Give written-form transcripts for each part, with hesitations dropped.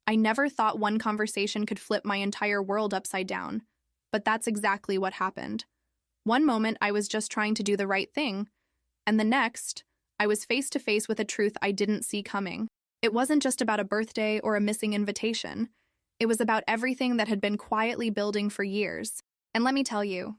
I never thought one conversation could flip my entire world upside down. But that's exactly what happened. One moment, I was just trying to do the right thing, and the next, I was face to face with a truth I didn't see coming. It wasn't just about a birthday or a missing invitation. It was about everything that had been quietly building for years. And let me tell you,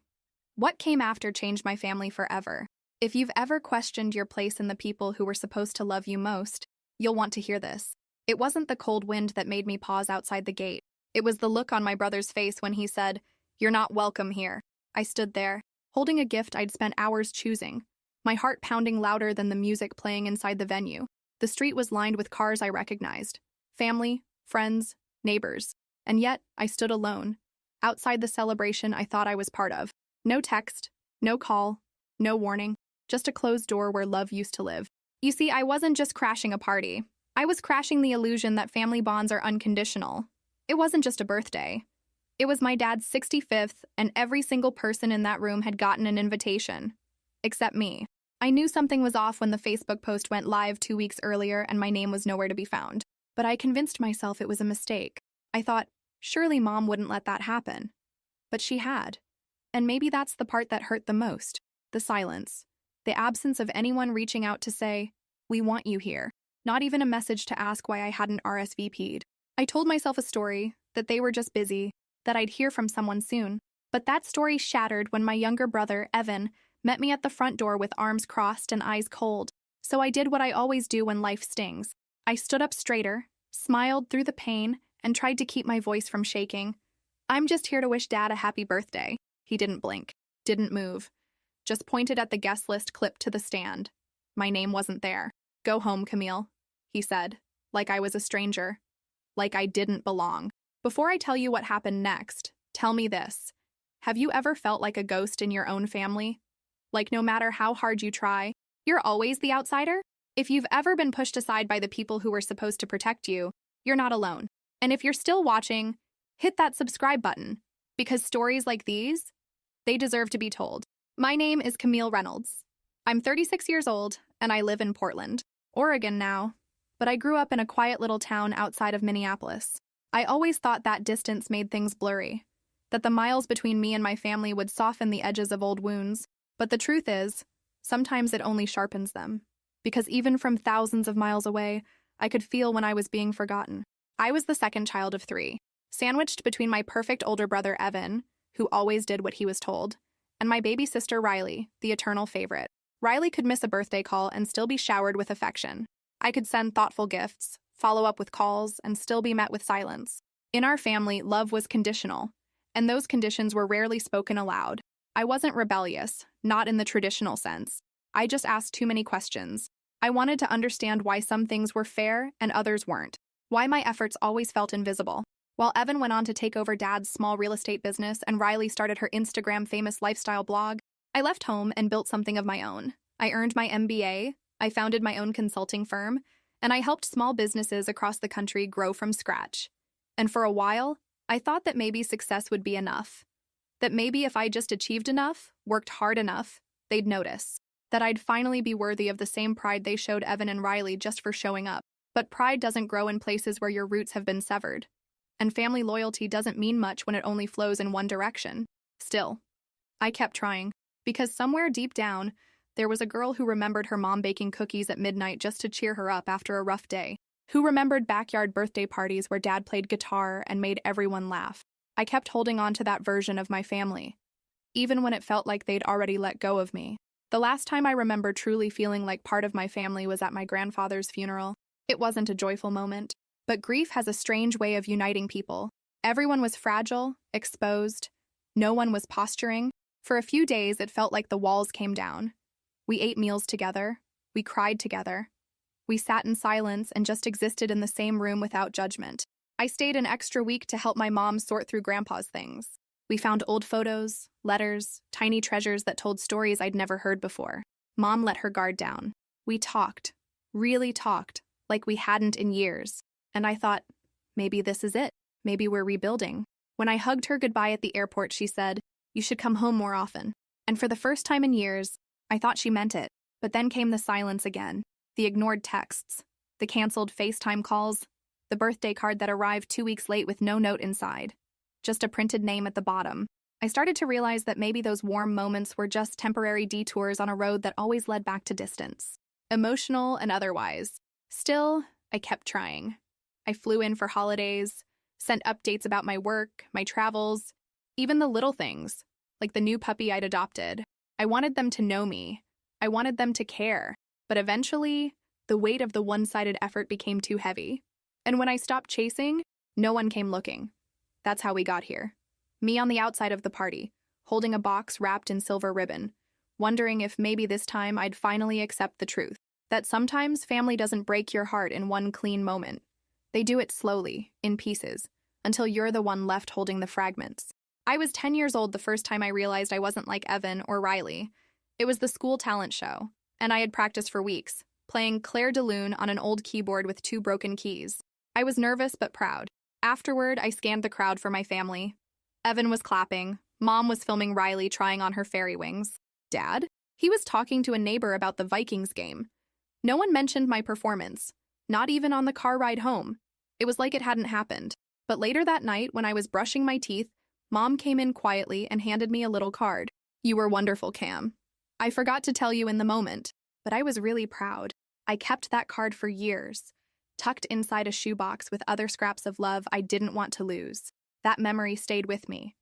what came after changed my family forever. If you've ever questioned your place in the people who were supposed to love you most, you'll want to hear this. It wasn't the cold wind that made me pause outside the gate. It was the look on my brother's face when he said, "You're not welcome here." I stood there, holding a gift I'd spent hours choosing, my heart pounding louder than the music playing inside the venue. The street was lined with cars I recognized. Family, friends, neighbors. And yet, I stood alone, outside the celebration I thought I was part of. No text, no call, no warning, just a closed door where love used to live. You see, I wasn't just crashing a party. I was crashing the illusion that family bonds are unconditional. It wasn't just a birthday. It was my dad's 65th, and every single person in that room had gotten an invitation. Except me. I knew something was off when the Facebook post went live 2 weeks earlier and my name was nowhere to be found. But I convinced myself it was a mistake. I thought, surely Mom wouldn't let that happen. But she had. And maybe that's the part that hurt the most. The silence. The absence of anyone reaching out to say, "We want you here." Not even a message to ask why I hadn't RSVP'd. I told myself a story, that they were just busy, that I'd hear from someone soon. But that story shattered when my younger brother, Evan, met me at the front door with arms crossed and eyes cold. So I did what I always do when life stings. I stood up straighter, smiled through the pain, and tried to keep my voice from shaking. "I'm just here to wish Dad a happy birthday." He didn't blink, didn't move, just pointed at the guest list clipped to the stand. My name wasn't there. "Go home, Camille," he said, like I was a stranger, like I didn't belong. Before I tell you what happened next, tell me this. Have you ever felt like a ghost in your own family? Like no matter how hard you try, you're always the outsider? If you've ever been pushed aside by the people who were supposed to protect you, you're not alone. And if you're still watching, hit that subscribe button, because stories like these, they deserve to be told. My name is Camille Reynolds. I'm 36 years old, and I live in Portland, Oregon now, but I grew up in a quiet little town outside of Minneapolis. I always thought that distance made things blurry, that the miles between me and my family would soften the edges of old wounds. But the truth is, sometimes it only sharpens them. Because even from thousands of miles away, I could feel when I was being forgotten. I was the second child of 3, sandwiched between my perfect older brother Evan, who always did what he was told, and my baby sister Riley, the eternal favorite. Riley could miss a birthday call and still be showered with affection. I could send thoughtful gifts, follow up with calls, and still be met with silence. In our family, love was conditional, and those conditions were rarely spoken aloud. I wasn't rebellious, not in the traditional sense. I just asked too many questions. I wanted to understand why some things were fair and others weren't. Why my efforts always felt invisible. While Evan went on to take over Dad's small real estate business and Riley started her Instagram-famous lifestyle blog, I left home and built something of my own. I earned my MBA, I founded my own consulting firm, and I helped small businesses across the country grow from scratch. And for a while, I thought that maybe success would be enough. That maybe if I just achieved enough, worked hard enough, they'd notice. That I'd finally be worthy of the same pride they showed Evan and Riley just for showing up. But pride doesn't grow in places where your roots have been severed. And family loyalty doesn't mean much when it only flows in one direction. Still, I kept trying, because somewhere deep down, there was a girl who remembered her mom baking cookies at midnight just to cheer her up after a rough day, who remembered backyard birthday parties where Dad played guitar and made everyone laugh. I kept holding on to that version of my family, even when it felt like they'd already let go of me. The last time I remember truly feeling like part of my family was at my grandfather's funeral. It wasn't a joyful moment, but grief has a strange way of uniting people. Everyone was fragile, exposed. No one was posturing. For a few days, it felt like the walls came down. We ate meals together. We cried together. We sat in silence and just existed in the same room without judgment. I stayed an extra week to help my mom sort through Grandpa's things. We found old photos, letters, tiny treasures that told stories I'd never heard before. Mom let her guard down. We talked, really talked, like we hadn't in years. And I thought, maybe this is it. Maybe we're rebuilding. When I hugged her goodbye at the airport, she said, "You should come home more often." And for the first time in years, I thought she meant it. But then came the silence again. The ignored texts, the canceled FaceTime calls, the birthday card that arrived 2 weeks late with no note inside, just a printed name at the bottom. I started to realize that maybe those warm moments were just temporary detours on a road that always led back to distance, emotional and otherwise. Still, I kept trying. I flew in for holidays, sent updates about my work, my travels, even the little things, like the new puppy I'd adopted. I wanted them to know me. I wanted them to care. But eventually, the weight of the one-sided effort became too heavy. And when I stopped chasing, no one came looking. That's how we got here. Me on the outside of the party, holding a box wrapped in silver ribbon, wondering if maybe this time I'd finally accept the truth, that sometimes family doesn't break your heart in one clean moment. They do it slowly, in pieces, until you're the one left holding the fragments. I was 10 years old the first time I realized I wasn't like Evan or Riley. It was the school talent show, and I had practiced for weeks, playing Claire de Lune on an old keyboard with 2 broken keys. I was nervous but proud. Afterward, I scanned the crowd for my family. Evan was clapping. Mom was filming Riley trying on her fairy wings. Dad? He was talking to a neighbor about the Vikings game. No one mentioned my performance, not even on the car ride home. It was like it hadn't happened. But later that night, when I was brushing my teeth, Mom came in quietly and handed me a little card. "You were wonderful, Cam. I forgot to tell you in the moment, but I was really proud. I kept that card for years, tucked inside a shoebox with other scraps of love I didn't want to lose. That memory stayed with me,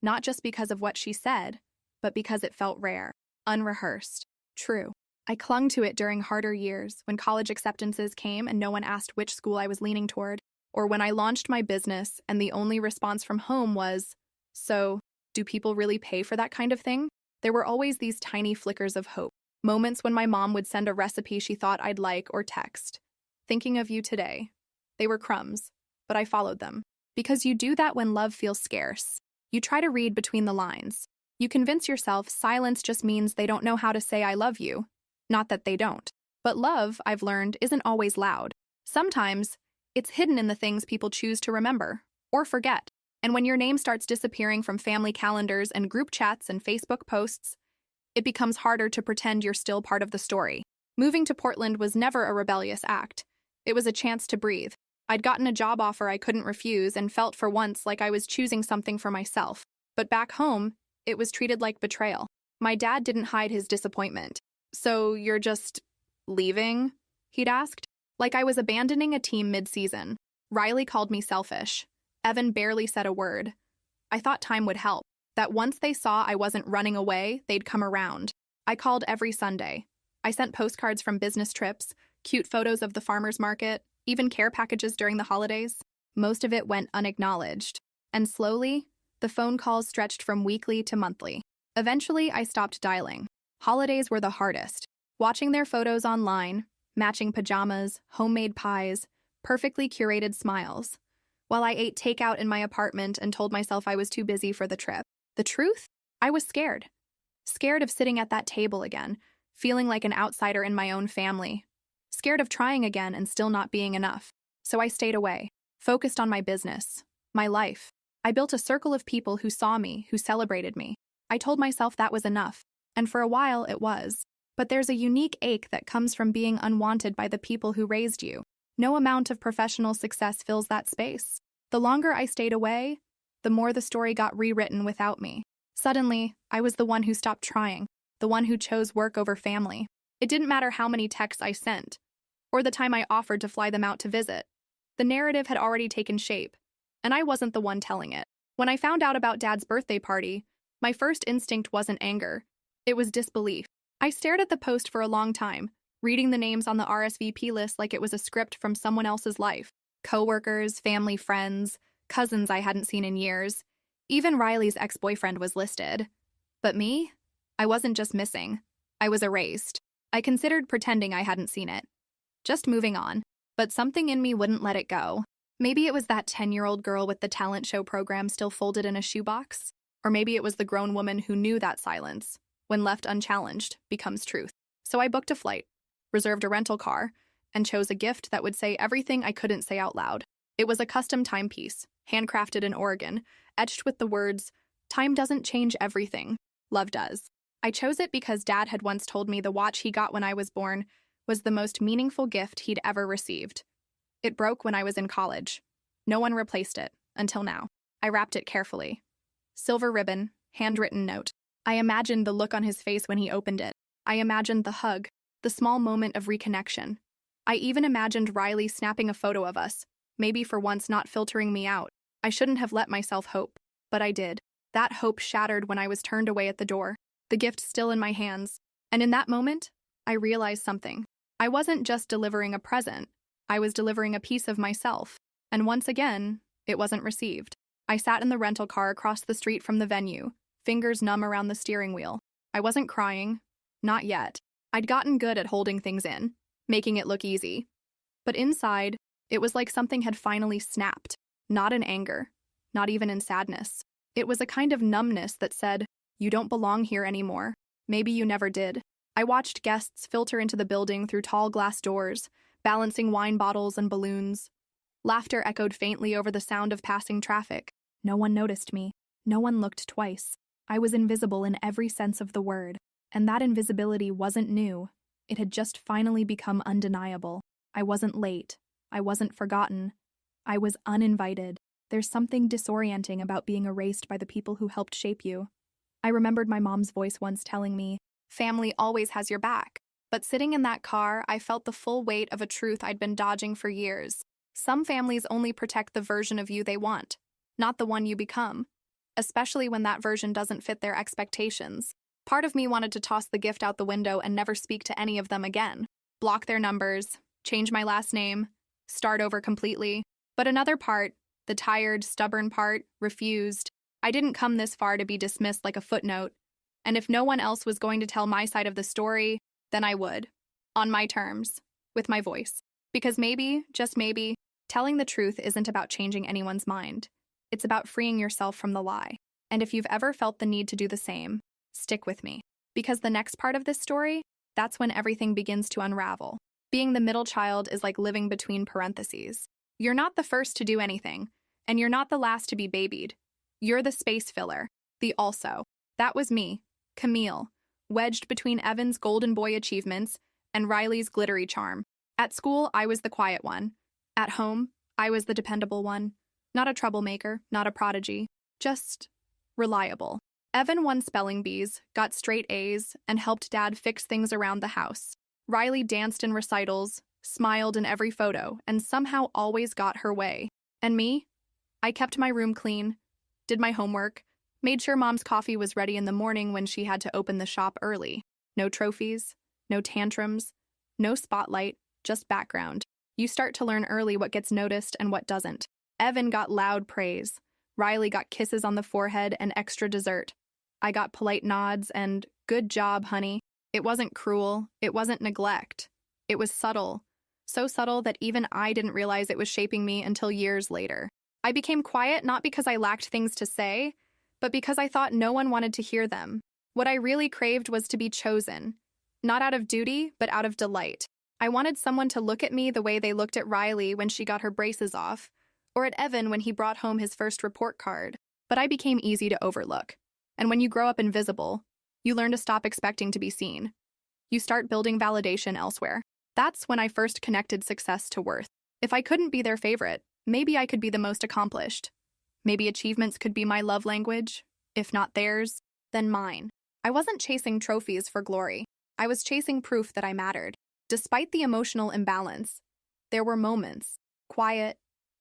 not just because of what she said, but because it felt rare, unrehearsed, true. I clung to it during harder years, when college acceptances came and no one asked which school I was leaning toward, or when I launched my business and the only response from home was, "So, do people really pay for that kind of thing?" There were always these tiny flickers of hope, moments when my mom would send a recipe she thought I'd like or text. "Thinking of you today." They were crumbs, but I followed them. Because you do that when love feels scarce. You try to read between the lines. You convince yourself silence just means they don't know how to say "I love you." Not that they don't. But love, I've learned, isn't always loud. Sometimes, it's hidden in the things people choose to remember or forget. And when your name starts disappearing from family calendars and group chats and Facebook posts, it becomes harder to pretend you're still part of the story. Moving to Portland was never a rebellious act. It was a chance to breathe. I'd gotten a job offer I couldn't refuse and felt for once like I was choosing something for myself. But back home, it was treated like betrayal. My dad didn't hide his disappointment. "So you're just leaving?" he'd asked. Like I was abandoning a team mid-season. Riley called me selfish. Evan barely said a word. I thought time would help, that once they saw I wasn't running away, they'd come around. I called every Sunday. I sent postcards from business trips, cute photos of the farmer's market, even care packages during the holidays. Most of it went unacknowledged. And slowly, the phone calls stretched from weekly to monthly. Eventually, I stopped dialing. Holidays were the hardest. Watching their photos online, matching pajamas, homemade pies, perfectly curated smiles, while I ate takeout in my apartment and told myself I was too busy for the trip. The truth? I was scared. Scared of sitting at that table again, feeling like an outsider in my own family. Scared of trying again and still not being enough. So I stayed away, focused on my business, my life. I built a circle of people who saw me, who celebrated me. I told myself that was enough, and for a while it was. But there's a unique ache that comes from being unwanted by the people who raised you. No amount of professional success fills that space. The longer I stayed away, the more the story got rewritten without me. Suddenly, I was the one who stopped trying, the one who chose work over family. It didn't matter how many texts I sent, or the time I offered to fly them out to visit. The narrative had already taken shape, and I wasn't the one telling it. When I found out about Dad's birthday party, my first instinct wasn't anger. It was disbelief. I stared at the post for a long time, reading the names on the RSVP list like it was a script from someone else's life. Coworkers, family friends, cousins I hadn't seen in years. Even Riley's ex-boyfriend was listed. But me? I wasn't just missing. I was erased. I considered pretending I hadn't seen it. Just moving on. But something in me wouldn't let it go. Maybe it was that 10-year-old girl with the talent show program still folded in a shoebox. Or maybe it was the grown woman who knew that silence, when left unchallenged, becomes truth. So I booked a flight, reserved a rental car, and chose a gift that would say everything I couldn't say out loud. It was a custom timepiece, handcrafted in Oregon, etched with the words, "Time doesn't change everything. Love does." I chose it because Dad had once told me the watch he got when I was born was the most meaningful gift he'd ever received. It broke when I was in college. No one replaced it, until now. I wrapped it carefully. Silver ribbon, handwritten note. I imagined the look on his face when he opened it. I imagined the hug, the small moment of reconnection. I even imagined Riley snapping a photo of us, maybe for once not filtering me out. I shouldn't have let myself hope, but I did. That hope shattered when I was turned away at the door, the gift still in my hands. And in that moment, I realized something. I wasn't just delivering a present, I was delivering a piece of myself. And once again, it wasn't received. I sat in the rental car across the street from the venue, fingers numb around the steering wheel. I wasn't crying. Not yet. I'd gotten good at holding things in, making it look easy. But inside, it was like something had finally snapped. Not in anger, not even in sadness. It was a kind of numbness that said, "You don't belong here anymore. Maybe you never did." I watched guests filter into the building through tall glass doors, balancing wine bottles and balloons. Laughter echoed faintly over the sound of passing traffic. No one noticed me. No one looked twice. I was invisible in every sense of the word. And that invisibility wasn't new. It had just finally become undeniable. I wasn't late. I wasn't forgotten. I was uninvited. There's something disorienting about being erased by the people who helped shape you. I remembered my mom's voice once telling me, "Family always has your back." But sitting in that car, I felt the full weight of a truth I'd been dodging for years. Some families only protect the version of you they want, not the one you become, especially when that version doesn't fit their expectations. Part of me wanted to toss the gift out the window and never speak to any of them again, block their numbers, change my last name, start over completely. But another part, the tired, stubborn part, refused. I didn't come this far to be dismissed like a footnote, and if no one else was going to tell my side of the story, then I would, on my terms, with my voice. Because maybe, just maybe, telling the truth isn't about changing anyone's mind. It's about freeing yourself from the lie. And if you've ever felt the need to do the same, stick with me. Because the next part of this story, that's when everything begins to unravel. Being the middle child is like living between parentheses. You're not the first to do anything, and you're not the last to be babied. You're the space filler, the also. That was me, Camille, wedged between Evan's golden boy achievements and Riley's glittery charm. At school, I was the quiet one. At home, I was the dependable one. Not a troublemaker, not a prodigy, just reliable. Evan won spelling bees, got straight A's, and helped Dad fix things around the house. Riley danced in recitals, smiled in every photo, and somehow always got her way. And me? I kept my room clean, did my homework, made sure Mom's coffee was ready in the morning when she had to open the shop early. No trophies, no tantrums, no spotlight, just background. You start to learn early what gets noticed and what doesn't. Evan got loud praise. Riley got kisses on the forehead and extra dessert. I got polite nods and, "Good job, honey." It wasn't cruel. It wasn't neglect. It was subtle. So subtle that even I didn't realize it was shaping me until years later. I became quiet not because I lacked things to say, but because I thought no one wanted to hear them. What I really craved was to be chosen. Not out of duty, but out of delight. I wanted someone to look at me the way they looked at Riley when she got her braces off, or at Evan when he brought home his first report card. But I became easy to overlook. And when you grow up invisible, you learn to stop expecting to be seen. You start building validation elsewhere. That's when I first connected success to worth. If I couldn't be their favorite, maybe I could be the most accomplished. Maybe achievements could be my love language. If not theirs, then mine. I wasn't chasing trophies for glory. I was chasing proof that I mattered. Despite the emotional imbalance, there were moments, quiet,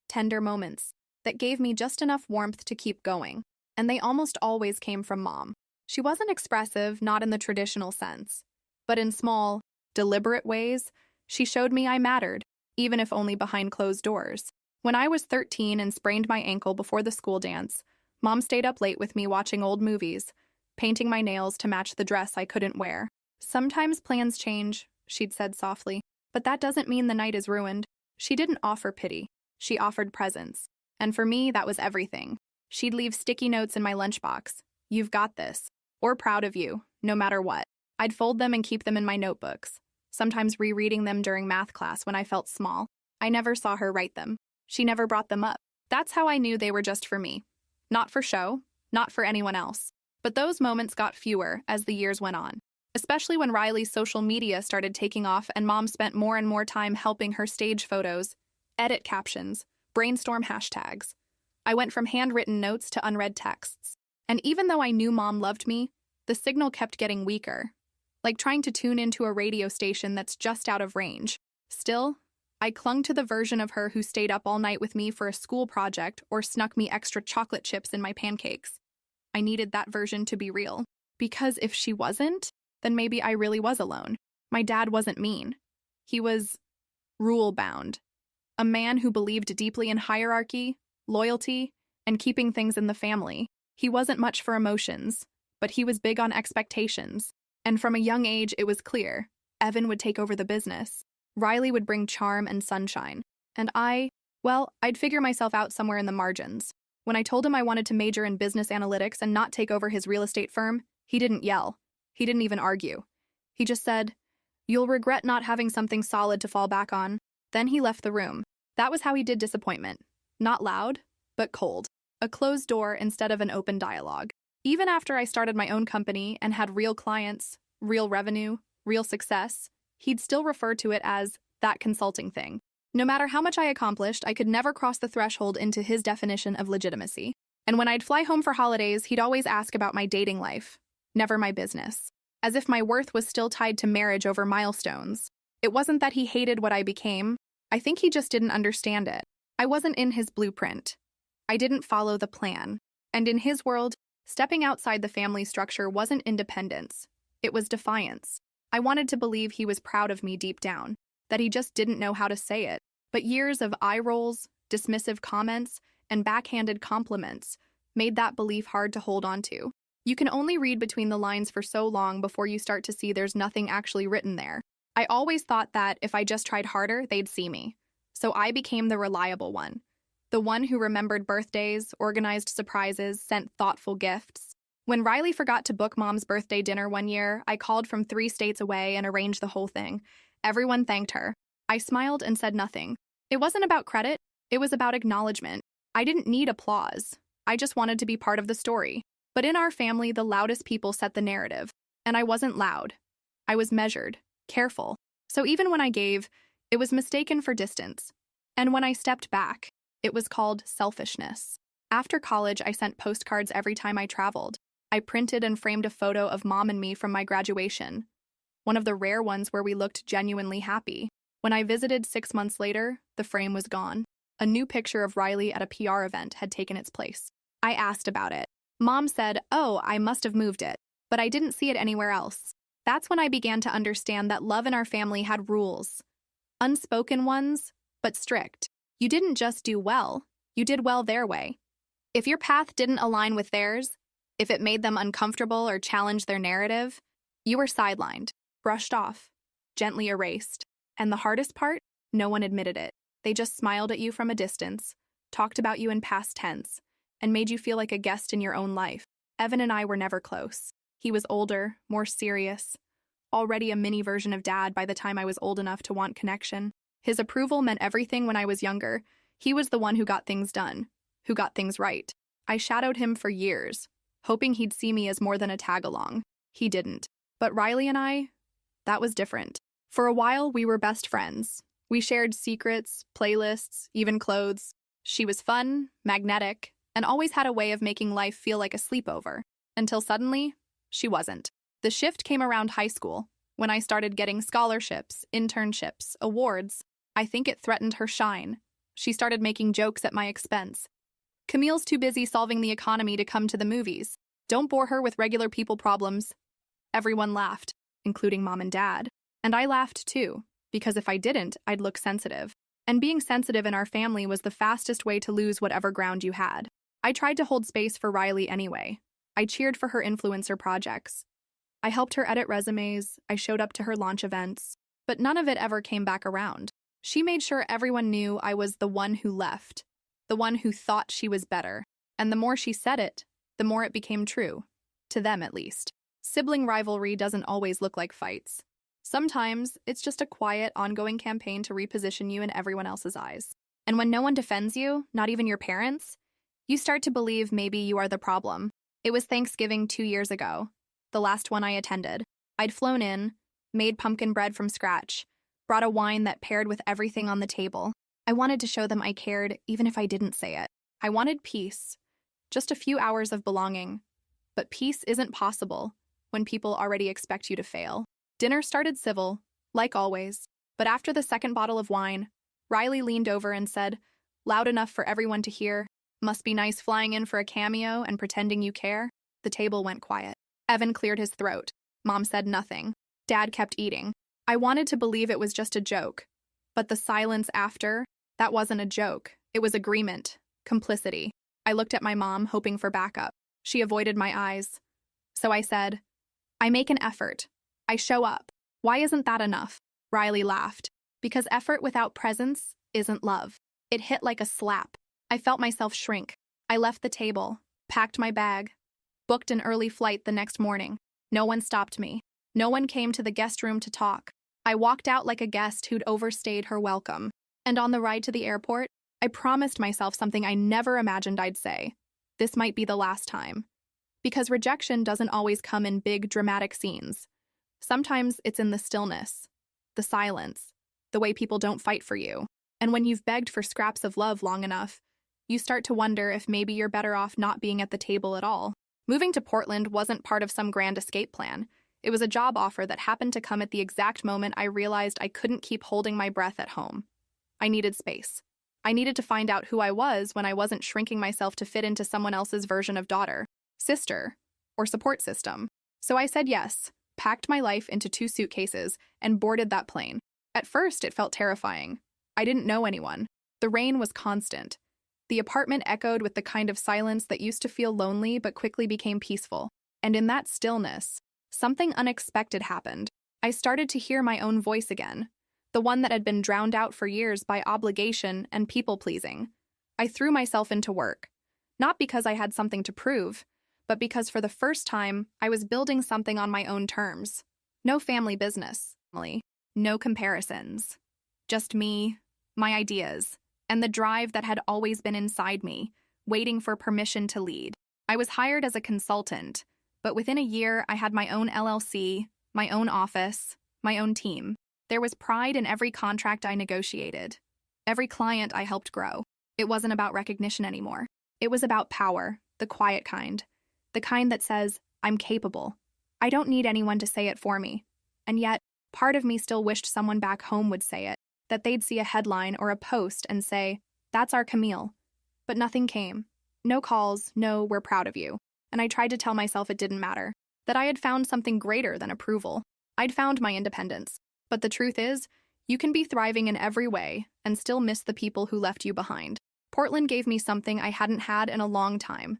tender moments, that gave me just enough warmth to keep going. And they almost always came from Mom. She wasn't expressive, not in the traditional sense. But in small, deliberate ways, she showed me I mattered, even if only behind closed doors. When I was 13 and sprained my ankle before the school dance, Mom stayed up late with me watching old movies, painting my nails to match the dress I couldn't wear. "Sometimes plans change," she'd said softly, "but that doesn't mean the night is ruined." She didn't offer pity. She offered presence. And for me, that was everything. She'd leave sticky notes in my lunchbox. "You've got this," or "Proud of you," no matter what. I'd fold them and keep them in my notebooks, sometimes rereading them during math class when I felt small. I never saw her write them. She never brought them up. That's how I knew they were just for me. Not for show, not for anyone else. But those moments got fewer as the years went on, especially when Riley's social media started taking off and Mom spent more and more time helping her stage photos, edit captions, brainstorm hashtags. I went from handwritten notes to unread texts. And even though I knew Mom loved me, the signal kept getting weaker, like trying to tune into a radio station that's just out of range. Still, I clung to the version of her who stayed up all night with me for a school project or snuck me extra chocolate chips in my pancakes. I needed that version to be real. Because if she wasn't, then maybe I really was alone. My dad wasn't mean. He was rule-bound. A man who believed deeply in hierarchy, loyalty, and keeping things in the family. He wasn't much for emotions, but he was big on expectations. And from a young age, it was clear. Evan would take over the business. Riley would bring charm and sunshine. And I'd figure myself out somewhere in the margins. When I told him I wanted to major in business analytics and not take over his real estate firm, he didn't yell. He didn't even argue. He just said, "You'll regret not having something solid to fall back on." Then he left the room. That was how he did disappointment. Not loud, but cold. A closed door instead of an open dialogue. Even after I started my own company and had real clients, real revenue, real success, he'd still refer to it as that consulting thing. No matter how much I accomplished, I could never cross the threshold into his definition of legitimacy. And when I'd fly home for holidays, he'd always ask about my dating life. Never my business. As if my worth was still tied to marriage over milestones. It wasn't that he hated what I became. I think he just didn't understand it. I wasn't in his blueprint. I didn't follow the plan. And in his world, stepping outside the family structure wasn't independence. It was defiance. I wanted to believe he was proud of me deep down, that he just didn't know how to say it. But years of eye rolls, dismissive comments, and backhanded compliments made that belief hard to hold on to. You can only read between the lines for so long before you start to see there's nothing actually written there. I always thought that if I just tried harder, they'd see me. So I became the reliable one. The one who remembered birthdays, organized surprises, sent thoughtful gifts. When Riley forgot to book Mom's birthday dinner one year, I called from 3 states away and arranged the whole thing. Everyone thanked her. I smiled and said nothing. It wasn't about credit. It was about acknowledgement. I didn't need applause. I just wanted to be part of the story. But in our family, the loudest people set the narrative. And I wasn't loud. I was measured, careful. So even when I gave, it was mistaken for distance. And when I stepped back, it was called selfishness. After college, I sent postcards every time I traveled. I printed and framed a photo of Mom and me from my graduation. One of the rare ones where we looked genuinely happy. When I visited 6 months later, the frame was gone. A new picture of Riley at a PR event had taken its place. I asked about it. Mom said, "Oh, I must have moved it," but I didn't see it anywhere else. That's when I began to understand that love in our family had rules. Unspoken ones, but strict. You didn't just do well, you did well their way. If your path didn't align with theirs, if it made them uncomfortable or challenged their narrative, you were sidelined, brushed off, gently erased. And the hardest part? No one admitted it. They just smiled at you from a distance, talked about you in past tense, and made you feel like a guest in your own life. Evan and I were never close. He was older, more serious, already a mini version of Dad by the time I was old enough to want connection. His approval meant everything when I was younger. He was the one who got things done, who got things right. I shadowed him for years, hoping he'd see me as more than a tag-along. He didn't. But Riley and I, that was different. For a while, we were best friends. We shared secrets, playlists, even clothes. She was fun, magnetic, and always had a way of making life feel like a sleepover. Until suddenly, she wasn't. The shift came around high school, when I started getting scholarships, internships, awards. I think it threatened her shine. She started making jokes at my expense. "Camille's too busy solving the economy to come to the movies. Don't bore her with regular people problems." Everyone laughed, including Mom and Dad. And I laughed too, because if I didn't, I'd look sensitive. And being sensitive in our family was the fastest way to lose whatever ground you had. I tried to hold space for Riley anyway. I cheered for her influencer projects. I helped her edit resumes, I showed up to her launch events, but none of it ever came back around. She made sure everyone knew I was the one who left, the one who thought she was better. And the more she said it, the more it became true. To them, at least. Sibling rivalry doesn't always look like fights. Sometimes, it's just a quiet, ongoing campaign to reposition you in everyone else's eyes. And when no one defends you, not even your parents, you start to believe maybe you are the problem. It was Thanksgiving 2 years ago, the last one I attended. I'd flown in, made pumpkin bread from scratch, brought a wine that paired with everything on the table. I wanted to show them I cared, even if I didn't say it. I wanted peace, just a few hours of belonging. But peace isn't possible when people already expect you to fail. Dinner started civil, like always, but after the second bottle of wine, Riley leaned over and said, loud enough for everyone to hear, "Must be nice flying in for a cameo and pretending you care." The table went quiet. Evan cleared his throat. Mom said nothing. Dad kept eating. I wanted to believe it was just a joke. But the silence after, that wasn't a joke. It was agreement, complicity. I looked at my mom, hoping for backup. She avoided my eyes. So I said, I make an effort. I show up. Why isn't that enough? Riley laughed. Because effort without presence isn't love. It hit like a slap. I felt myself shrink. I left the table, packed my bag, booked an early flight the next morning. No one stopped me. No one came to the guest room to talk. I walked out like a guest who'd overstayed her welcome. And on the ride to the airport, I promised myself something I never imagined I'd say. This might be the last time. Because rejection doesn't always come in big, dramatic scenes. Sometimes it's in the stillness, the silence, the way people don't fight for you. And when you've begged for scraps of love long enough, you start to wonder if maybe you're better off not being at the table at all. Moving to Portland wasn't part of some grand escape plan. It was a job offer that happened to come at the exact moment I realized I couldn't keep holding my breath at home. I needed space. I needed to find out who I was when I wasn't shrinking myself to fit into someone else's version of daughter, sister, or support system. So I said yes, packed my life into 2 suitcases, and boarded that plane. At first, it felt terrifying. I didn't know anyone. The rain was constant. The apartment echoed with the kind of silence that used to feel lonely but quickly became peaceful. And in that stillness, something unexpected happened. I started to hear my own voice again, the one that had been drowned out for years by obligation and people-pleasing. I threw myself into work, not because I had something to prove, but because for the first time, I was building something on my own terms. No family business, no comparisons. Just me, my ideas, and the drive that had always been inside me, waiting for permission to lead. I was hired as a consultant, but within a year I had my own LLC, my own office, my own team. There was pride in every contract I negotiated, every client I helped grow. It wasn't about recognition anymore. It was about power, the quiet kind, the kind that says, I'm capable. I don't need anyone to say it for me. And yet, part of me still wished someone back home would say it, that they'd see a headline or a post and say, that's our Camille. But nothing came. No calls, no, we're proud of you. And I tried to tell myself it didn't matter, that I had found something greater than approval. I'd found my independence. But the truth is, you can be thriving in every way and still miss the people who left you behind. Portland gave me something I hadn't had in a long time.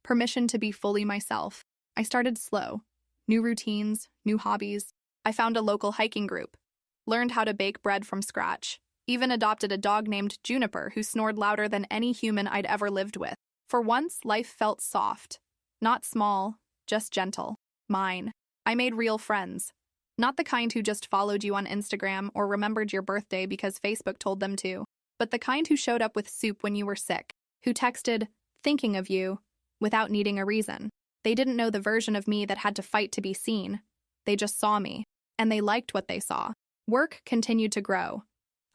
Permission to be fully myself. I started slow. New routines, new hobbies. I found a local hiking group. Learned how to bake bread from scratch. Even adopted a dog named Juniper who snored louder than any human I'd ever lived with. For once, life felt soft. Not small, just gentle. Mine. I made real friends. Not the kind who just followed you on Instagram or remembered your birthday because Facebook told them to, but the kind who showed up with soup when you were sick, who texted, thinking of you, without needing a reason. They didn't know the version of me that had to fight to be seen. They just saw me, and they liked what they saw. Work continued to grow.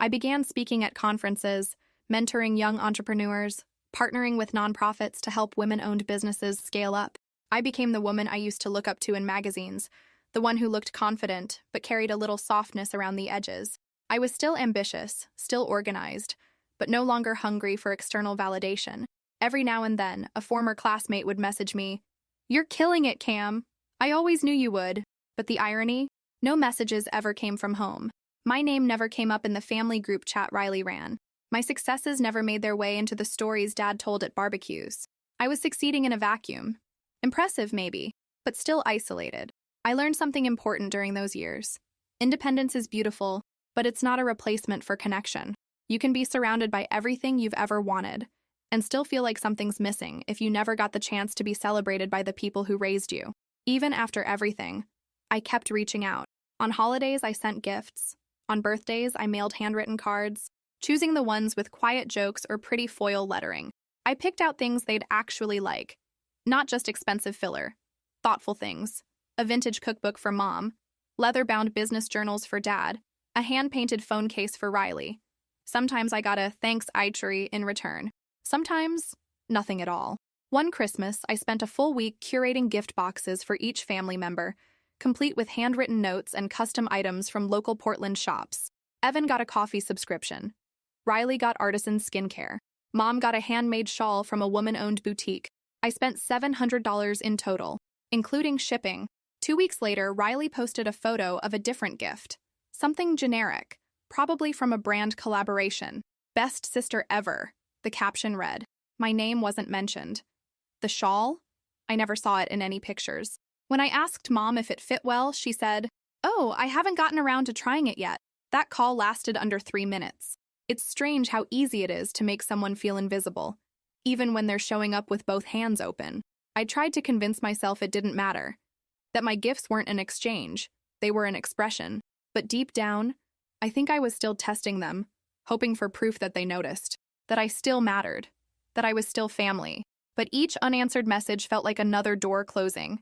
I began speaking at conferences, mentoring young entrepreneurs, partnering with nonprofits to help women-owned businesses scale up. I became the woman I used to look up to in magazines, the one who looked confident but carried a little softness around the edges. I was still ambitious, still organized, but no longer hungry for external validation. Every now and then, a former classmate would message me, "You're killing it, Cam. I always knew you would." But the irony? No messages ever came from home. My name never came up in the family group chat Riley ran. My successes never made their way into the stories Dad told at barbecues. I was succeeding in a vacuum. Impressive, maybe, but still isolated. I learned something important during those years. Independence is beautiful, but it's not a replacement for connection. You can be surrounded by everything you've ever wanted, and still feel like something's missing if you never got the chance to be celebrated by the people who raised you. Even after everything, I kept reaching out. On holidays, I sent gifts. On birthdays, I mailed handwritten cards, choosing the ones with quiet jokes or pretty foil lettering. I picked out things they'd actually like, not just expensive filler. Thoughtful things. A vintage cookbook for Mom, leather-bound business journals for Dad, a hand-painted phone case for Riley. Sometimes I got a thanks Aitri in return. Sometimes, nothing at all. One Christmas, I spent a full week curating gift boxes for each family member, complete with handwritten notes and custom items from local Portland shops. Evan got a coffee subscription. Riley got artisan skincare. Mom got a handmade shawl from a woman-owned boutique. I spent $700 in total, including shipping. 2 weeks later, Riley posted a photo of a different gift. Something generic, probably from a brand collaboration. Best sister ever, the caption read. My name wasn't mentioned. The shawl? I never saw it in any pictures. When I asked Mom if it fit well, she said, "Oh, I haven't gotten around to trying it yet." That call lasted under 3 minutes. It's strange how easy it is to make someone feel invisible, even when they're showing up with both hands open. I tried to convince myself it didn't matter, that my gifts weren't an exchange, they were an expression. But deep down, I think I was still testing them, hoping for proof that they noticed, that I still mattered, that I was still family. But each unanswered message felt like another door closing.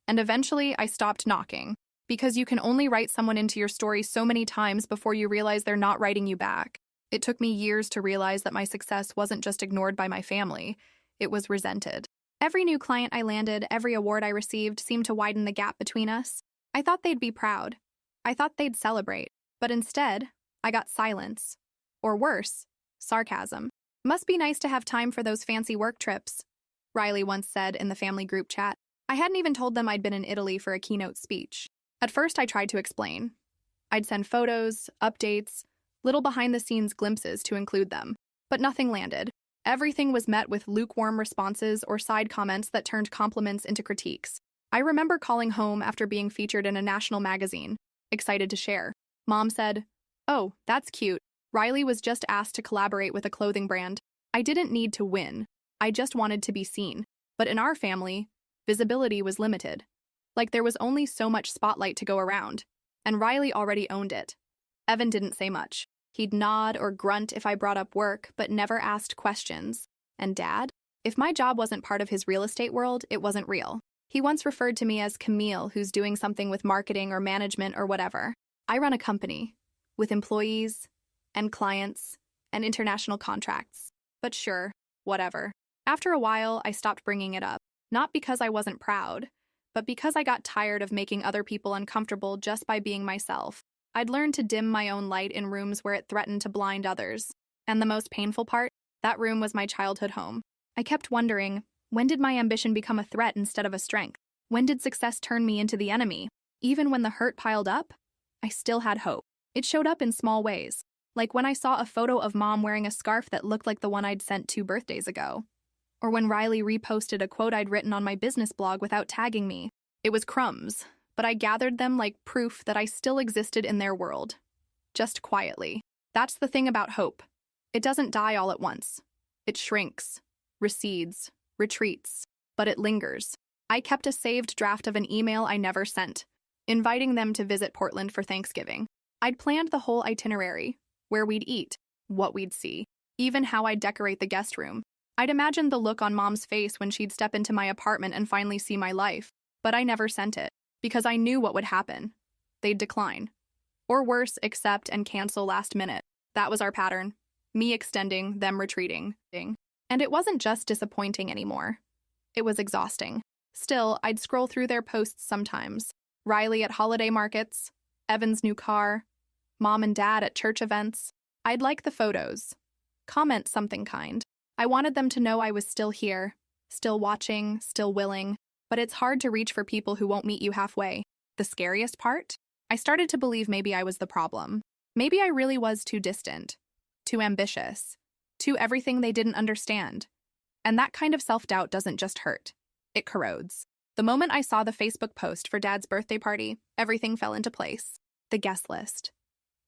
And eventually, I stopped knocking, because you can only write someone into your story so many times before you realize they're not writing you back. It took me years to realize that my success wasn't just ignored by my family, it was resented. Every new client I landed, every award I received seemed to widen the gap between us. I thought they'd be proud. I thought they'd celebrate. But instead, I got silence. Or worse, sarcasm. Must be nice to have time for those fancy work trips, Riley once said in the family group chat. I hadn't even told them I'd been in Italy for a keynote speech. At first, I tried to explain. I'd send photos, updates, little behind-the-scenes glimpses to include them. But nothing landed. Everything was met with lukewarm responses or side comments that turned compliments into critiques. I remember calling home after being featured in a national magazine, excited to share. Mom said, "Oh, that's cute. Riley was just asked to collaborate with a clothing brand. I didn't need to win. I just wanted to be seen." But in our family, visibility was limited. Like there was only so much spotlight to go around, and Riley already owned it. Evan didn't say much. He'd nod or grunt if I brought up work, but never asked questions. And Dad? If my job wasn't part of his real estate world, it wasn't real. He once referred to me as Camille, who's doing something with marketing or management or whatever. I run a company, with employees, and clients, and international contracts. But sure, whatever. After a while, I stopped bringing it up. Not because I wasn't proud, but because I got tired of making other people uncomfortable just by being myself. I'd learned to dim my own light in rooms where it threatened to blind others. And the most painful part? That room was my childhood home. I kept wondering, when did my ambition become a threat instead of a strength? When did success turn me into the enemy? Even when the hurt piled up, I still had hope. It showed up in small ways, like when I saw a photo of Mom wearing a scarf that looked like the one I'd sent 2 birthdays ago. Or when Riley reposted a quote I'd written on my business blog without tagging me. It was crumbs, but I gathered them like proof that I still existed in their world. Just quietly. That's the thing about hope. It doesn't die all at once. It shrinks, recedes, retreats, but it lingers. I kept a saved draft of an email I never sent, inviting them to visit Portland for Thanksgiving. I'd planned the whole itinerary, where we'd eat, what we'd see, even how I'd decorate the guest room. I'd imagined the look on Mom's face when she'd step into my apartment and finally see my life, but I never sent it, because I knew what would happen. They'd decline. Or worse, accept and cancel last minute. That was our pattern. Me extending, them retreating. And it wasn't just disappointing anymore. It was exhausting. Still, I'd scroll through their posts sometimes. Riley at holiday markets, Evan's new car, Mom and Dad at church events. I'd like the photos. Comment something kind. I wanted them to know I was still here, still watching, still willing. But it's hard to reach for people who won't meet you halfway. The scariest part? I started to believe maybe I was the problem. Maybe I really was too distant, too ambitious, too everything they didn't understand. And that kind of self-doubt doesn't just hurt. It corrodes. The moment I saw the Facebook post for Dad's birthday party, everything fell into place. The guest list,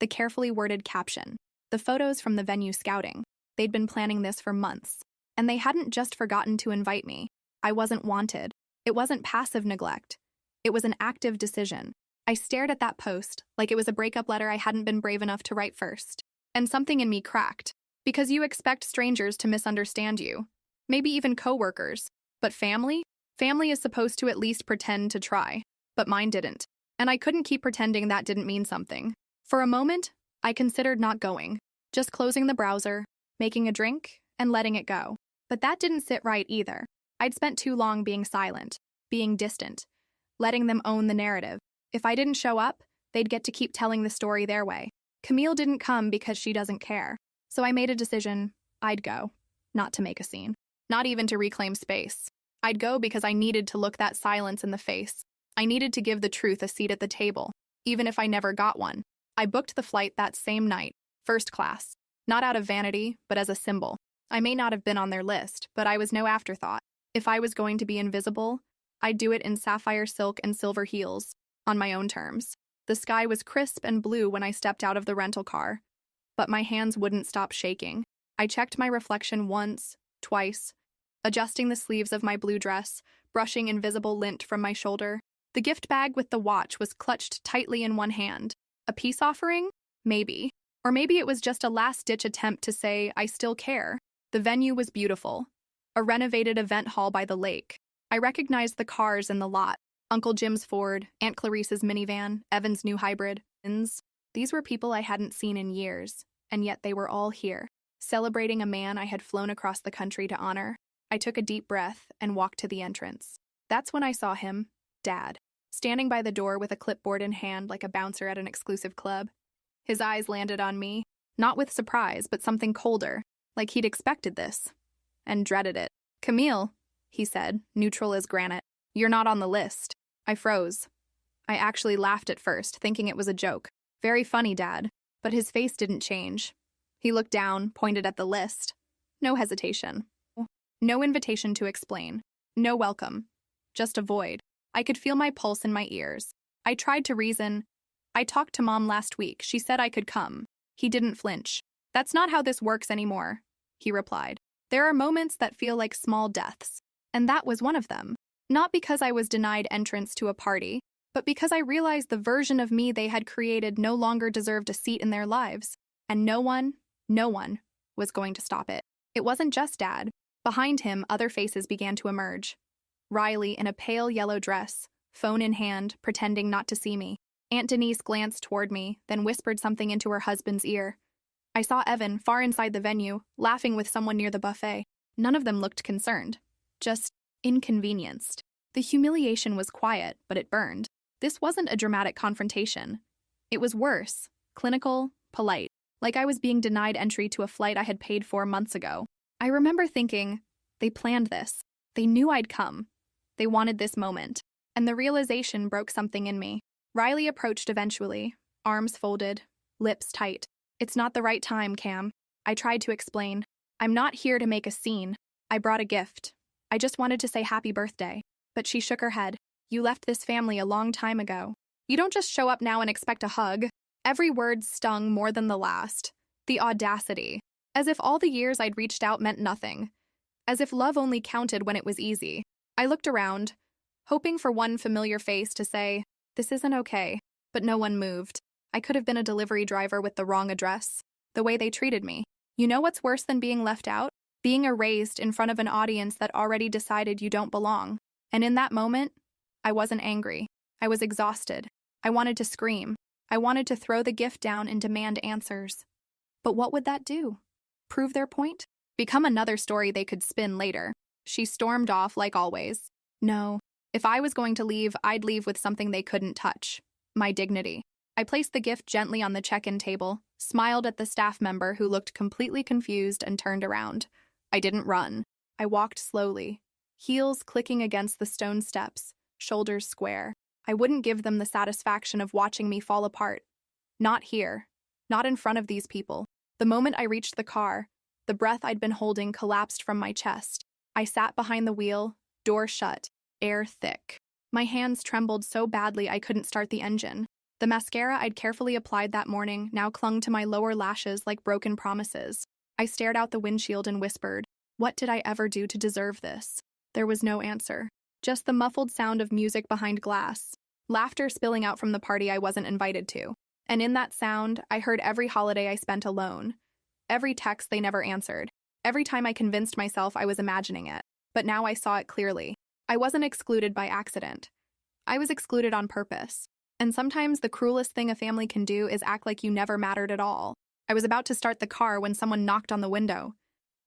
the carefully worded caption, the photos from the venue scouting. They'd been planning this for months, and they hadn't just forgotten to invite me. I wasn't wanted. It wasn't passive neglect. It was an active decision. I stared at that post like it was a breakup letter I hadn't been brave enough to write first. And something in me cracked. Because you expect strangers to misunderstand you. Maybe even coworkers. But family? Family is supposed to at least pretend to try. But mine didn't. And I couldn't keep pretending that didn't mean something. For a moment, I considered not going. just closing the browser, making a drink, and letting it go. But that didn't sit right either. I'd spent too long being silent, being distant, letting them own the narrative. If I didn't show up, they'd get to keep telling the story their way. Camille didn't come because she doesn't care. So I made a decision. I'd go, not to make a scene, not even to reclaim space. I'd go because I needed to look that silence in the face. I needed to give the truth a seat at the table, even if I never got one. I booked the flight that same night, first class, not out of vanity, but as a symbol. I may not have been on their list, but I was no afterthought. If I was going to be invisible, I'd do it in sapphire silk and silver heels, on my own terms. The sky was crisp and blue when I stepped out of the rental car, but my hands wouldn't stop shaking. I checked my reflection once, twice, adjusting the sleeves of my blue dress, brushing invisible lint from my shoulder. The gift bag with the watch was clutched tightly in one hand. A peace offering? Maybe. Or maybe it was just a last-ditch attempt to say, I still care. The venue was beautiful. A renovated event hall by the lake. I recognized the cars in the lot. Uncle Jim's Ford, Aunt Clarice's minivan, Evan's new hybrid. These were people I hadn't seen in years, and yet they were all here, celebrating a man I had flown across the country to honor. I took a deep breath and walked to the entrance. That's when I saw him, Dad, standing by the door with a clipboard in hand like a bouncer at an exclusive club. His eyes landed on me, not with surprise, but something colder, like he'd expected this, and dreaded it. Camille, he said, neutral as granite, you're not on the list. I froze. I actually laughed at first, thinking it was a joke. Very funny, Dad. But his face didn't change. He looked down, pointed at the list. No hesitation. No invitation to explain. No welcome. Just a void. I could feel my pulse in my ears. I tried to reason. I talked to Mom last week. She said I could come. He didn't flinch. That's not how this works anymore, he replied. There are moments that feel like small deaths, and that was one of them. Not because I was denied entrance to a party, but because I realized the version of me they had created no longer deserved a seat in their lives, and no one was going to stop it. It wasn't just Dad. Behind him, other faces began to emerge. Riley in a pale yellow dress, phone in hand, pretending not to see me. Aunt Denise glanced toward me, then whispered something into her husband's ear. I saw Evan, far inside the venue, laughing with someone near the buffet. None of them looked concerned, just inconvenienced. The humiliation was quiet, but it burned. This wasn't a dramatic confrontation. It was worse, clinical, polite, like I was being denied entry to a flight I had paid for months ago. I remember thinking, they planned this. They knew I'd come. They wanted this moment. And the realization broke something in me. Riley approached eventually, arms folded, lips tight. It's not the right time, Cam. I tried to explain. I'm not here to make a scene. I brought a gift. I just wanted to say happy birthday. But she shook her head. You left this family a long time ago. You don't just show up now and expect a hug. Every word stung more than the last. The audacity. As if all the years I'd reached out meant nothing. As if love only counted when it was easy. I looked around, hoping for one familiar face to say, this isn't okay, but no one moved. I could have been a delivery driver with the wrong address. The way they treated me. You know what's worse than being left out? Being erased in front of an audience that already decided you don't belong. And in that moment, I wasn't angry. I was exhausted. I wanted to scream. I wanted to throw the gift down and demand answers. But what would that do? Prove their point? Become another story they could spin later. She stormed off like always. No. If I was going to leave, I'd leave with something they couldn't touch. My dignity. I placed the gift gently on the check-in table, smiled at the staff member who looked completely confused and turned around. I didn't run. I walked slowly, heels clicking against the stone steps, shoulders square. I wouldn't give them the satisfaction of watching me fall apart. Not here. Not in front of these people. The moment I reached the car, the breath I'd been holding collapsed from my chest. I sat behind the wheel, door shut, air thick. My hands trembled so badly I couldn't start the engine. The mascara I'd carefully applied that morning now clung to my lower lashes like broken promises. I stared out the windshield and whispered, what did I ever do to deserve this? There was no answer. Just the muffled sound of music behind glass. Laughter spilling out from the party I wasn't invited to. And in that sound, I heard every holiday I spent alone. Every text they never answered. Every time I convinced myself I was imagining it. But now I saw it clearly. I wasn't excluded by accident. I was excluded on purpose. And sometimes the cruelest thing a family can do is act like you never mattered at all. I was about to start the car when someone knocked on the window.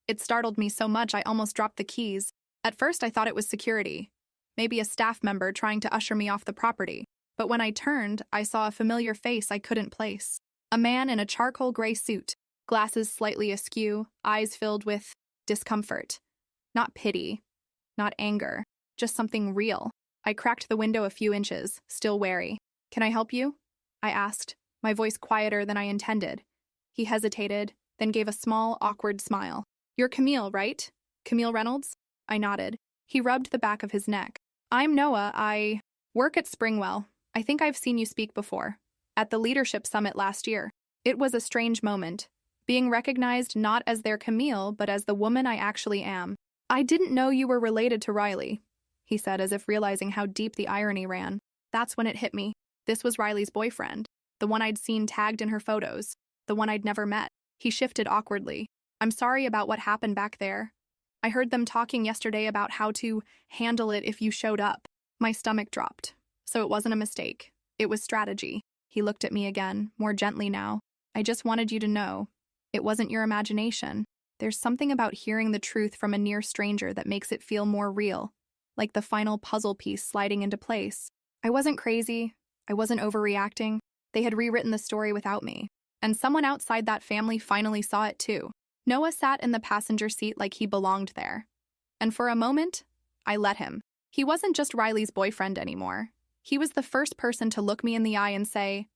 It startled me so much I almost dropped the keys. At first, I thought it was security, maybe a staff member trying to usher me off the property. But when I turned, I saw a familiar face I couldn't place. A man in a charcoal gray suit, glasses slightly askew, eyes filled with discomfort. Not pity, not anger, just something real. I cracked the window a few inches, still wary. "Can I help you?" I asked, my voice quieter than I intended. He hesitated, then gave a small, awkward smile. "You're Camille, right? Camille Reynolds?" I nodded. He rubbed the back of his neck. "I'm Noah. I work at Springwell. I think I've seen you speak before. At the Leadership Summit last year." It was a strange moment, being recognized not as their Camille, but as the woman I actually am. "I didn't know you were related to Riley," he said, as if realizing how deep the irony ran. That's when it hit me. This was Riley's boyfriend, the one I'd seen tagged in her photos, the one I'd never met. He shifted awkwardly. "I'm sorry about what happened back there. I heard them talking yesterday about how to handle it if you showed up." My stomach dropped. So it wasn't a mistake. It was strategy. He looked at me again, more gently now. "I just wanted you to know. It wasn't your imagination. There's something about hearing the truth from a near stranger that makes it feel more real, like the final puzzle piece sliding into place. I wasn't crazy. I wasn't overreacting. They had rewritten the story without me. And someone outside that family finally saw it too." Noah sat in the passenger seat like he belonged there. And for a moment, I let him. He wasn't just Riley's boyfriend anymore. He was the first person to look me in the eye and say,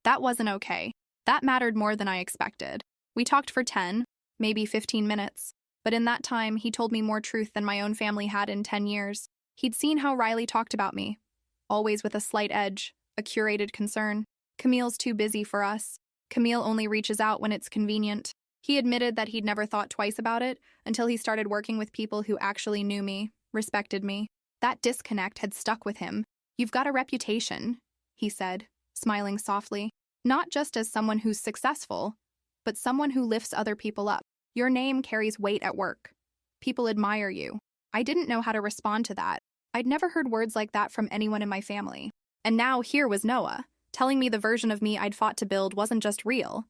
"That wasn't okay." That mattered more than I expected. We talked for 10, maybe 15 minutes. But in that time, he told me more truth than my own family had in 10 years. He'd seen how Riley talked about me, always with a slight edge, a curated concern. "Camille's too busy for us. Camille only reaches out when it's convenient." He admitted that he'd never thought twice about it until he started working with people who actually knew me, respected me. That disconnect had stuck with him. "You've got a reputation," he said, smiling softly. "Not just as someone who's successful, but someone who lifts other people up. Your name carries weight at work. People admire you." I didn't know how to respond to that. I'd never heard words like that from anyone in my family. And now here was Noah, telling me the version of me I'd fought to build wasn't just real.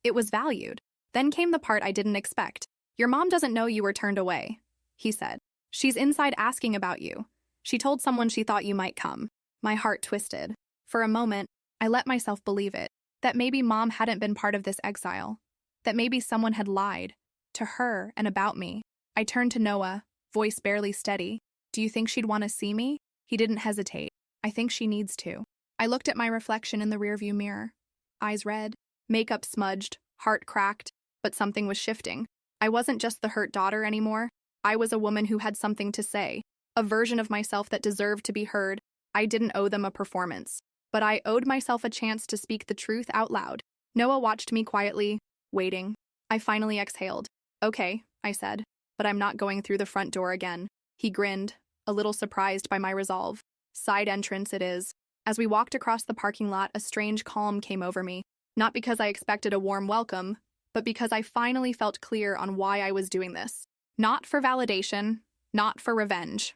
It was valued. Then came the part I didn't expect. "Your mom doesn't know you were turned away," he said. "She's inside asking about you. She told someone she thought you might come." My heart twisted. For a moment, I let myself believe it. That maybe Mom hadn't been part of this exile. That maybe someone had lied. To her and about me. I turned to Noah, voice barely steady. "Do you think she'd want to see me?" He didn't hesitate. "I think she needs to." I looked at my reflection in the rearview mirror. Eyes red, makeup smudged, heart cracked, but something was shifting. I wasn't just the hurt daughter anymore. I was a woman who had something to say. A version of myself that deserved to be heard. I didn't owe them a performance. But I owed myself a chance to speak the truth out loud. Noah watched me quietly, waiting. I finally exhaled. "Okay," I said, "but I'm not going through the front door again." He grinned, a little surprised by my resolve. "Side entrance it is." As we walked across the parking lot, a strange calm came over me. Not because I expected a warm welcome, but because I finally felt clear on why I was doing this. Not for validation, not for revenge,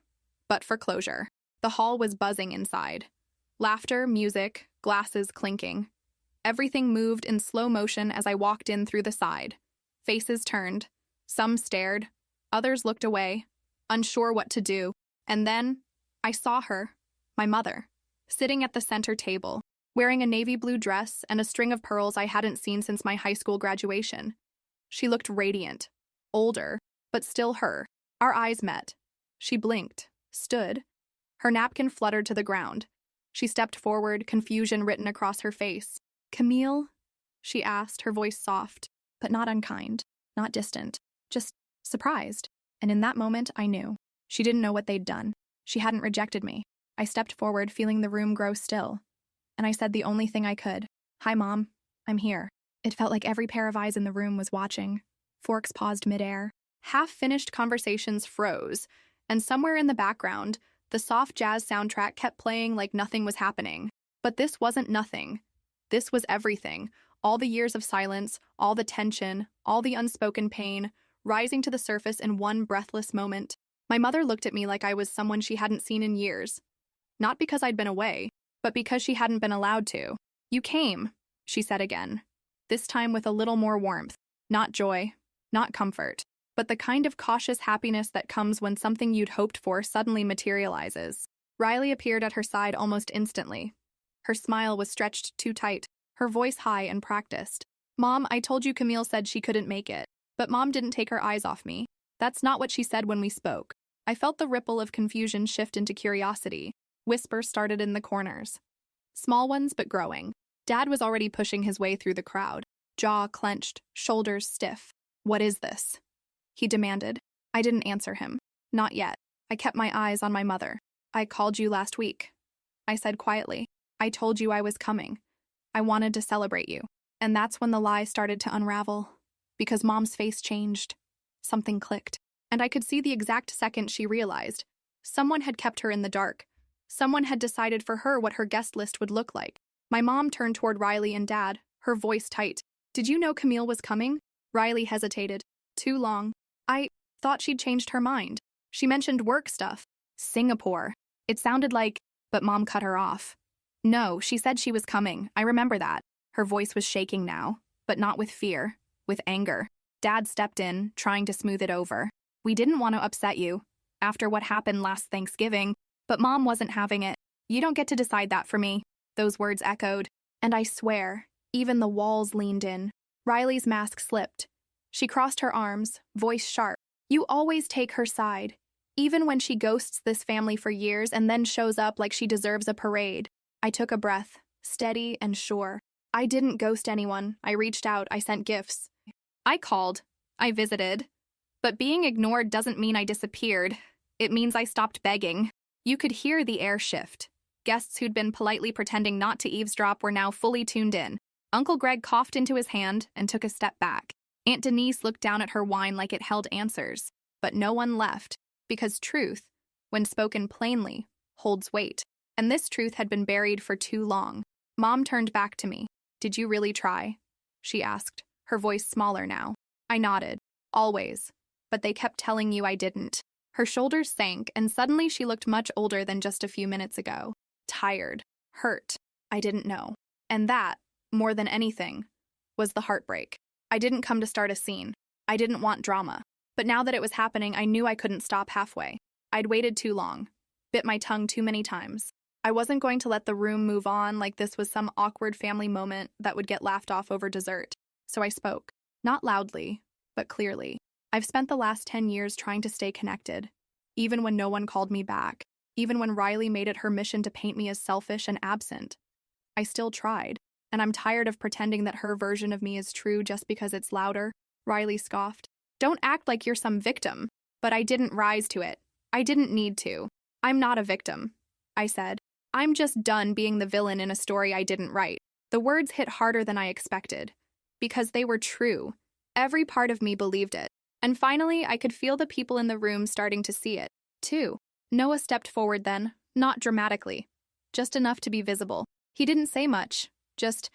but for closure. The hall was buzzing inside. Laughter, music, glasses clinking. Everything moved in slow motion as I walked in through the side. Faces turned. Some stared. Others looked away, unsure what to do. And then, I saw her, my mother, sitting at the center table, wearing a navy blue dress and a string of pearls I hadn't seen since my high school graduation. She looked radiant, older, but still her. Our eyes met. She blinked, stood. Her napkin fluttered to the ground. She stepped forward, confusion written across her face. "Camille?" she asked, her voice soft, but not unkind, not distant, just surprised. And in that moment, I knew. She didn't know what they'd done. She hadn't rejected me. I stepped forward, feeling the room grow still. And I said the only thing I could. "Hi, Mom. I'm here." It felt like every pair of eyes in the room was watching. Forks paused midair. Half-finished conversations froze, and somewhere in the background, the soft jazz soundtrack kept playing like nothing was happening. But this wasn't nothing. This was everything. All the years of silence, all the tension, all the unspoken pain, rising to the surface in one breathless moment. My mother looked at me like I was someone she hadn't seen in years. Not because I'd been away, but because she hadn't been allowed to. "You came," she said again. this time with a little more warmth. Not joy, not comfort, but the kind of cautious happiness that comes when something you'd hoped for suddenly materializes. Riley appeared at her side almost instantly. Her smile was stretched too tight, her voice high and practiced. "Mom, I told you Camille said she couldn't make it, but Mom didn't take her eyes off me. That's not what she said when we spoke." I felt the ripple of confusion shift into curiosity. Whispers started in the corners. Small ones, but growing. Dad was already pushing his way through the crowd, jaw clenched, shoulders stiff. "What is this?" he demanded. I didn't answer him. Not yet. I kept my eyes on my mother. "I called you last week," I said quietly. "I told you I was coming. I wanted to celebrate you." And that's when the lie started to unravel. Because Mom's face changed. Something clicked. And I could see the exact second she realized. Someone had kept her in the dark. Someone had decided for her what her guest list would look like. My mom turned toward Riley and Dad, her voice tight. "Did you know Camille was coming?" Riley hesitated. "Too long. I thought she'd changed her mind. She mentioned work stuff. Singapore. It sounded like..." But Mom cut her off. "No, she said she was coming. I remember that." Her voice was shaking now, but not with fear, with anger. Dad stepped in, trying to smooth it over. "We didn't want to upset you, after what happened last Thanksgiving, but Mom wasn't having it. You don't get to decide that for me." Those words echoed, and I swear, even the walls leaned in. Riley's mask slipped. She crossed her arms, voice sharp. "You always take her side, even when she ghosts this family for years and then shows up like she deserves a parade." I took a breath, steady and sure. "I didn't ghost anyone. I reached out. I sent gifts. I called. I visited. But being ignored doesn't mean I disappeared. It means I stopped begging." You could hear the air shift. Guests who'd been politely pretending not to eavesdrop were now fully tuned in. Uncle Greg coughed into his hand and took a step back. Aunt Denise looked down at her wine like it held answers. But no one left, because truth, when spoken plainly, holds weight. And this truth had been buried for too long. Mom turned back to me. "Did you really try?" she asked, her voice smaller now. I nodded. "Always. But they kept telling you I didn't." Her shoulders sank, and suddenly she looked much older than just a few minutes ago. Tired. Hurt. I didn't know. And that, more than anything, was the heartbreak. I didn't come to start a scene. I didn't want drama. But now that it was happening, I knew I couldn't stop halfway. I'd waited too long. Bit my tongue too many times. I wasn't going to let the room move on like this was some awkward family moment that would get laughed off over dessert. So I spoke. Not loudly, but clearly. "I've spent the last 10 years trying to stay connected, even when no one called me back, even when Riley made it her mission to paint me as selfish and absent. I still tried, and I'm tired of pretending that her version of me is true just because it's louder." Riley scoffed. "Don't act like you're some victim." "But I didn't rise to it. I didn't need to. I'm not a victim," I said. "I'm just done being the villain in a story I didn't write." The words hit harder than I expected, because they were true. Every part of me believed it. And finally, I could feel the people in the room starting to see it, too. Noah stepped forward then, not dramatically, just enough to be visible. He didn't say much, just,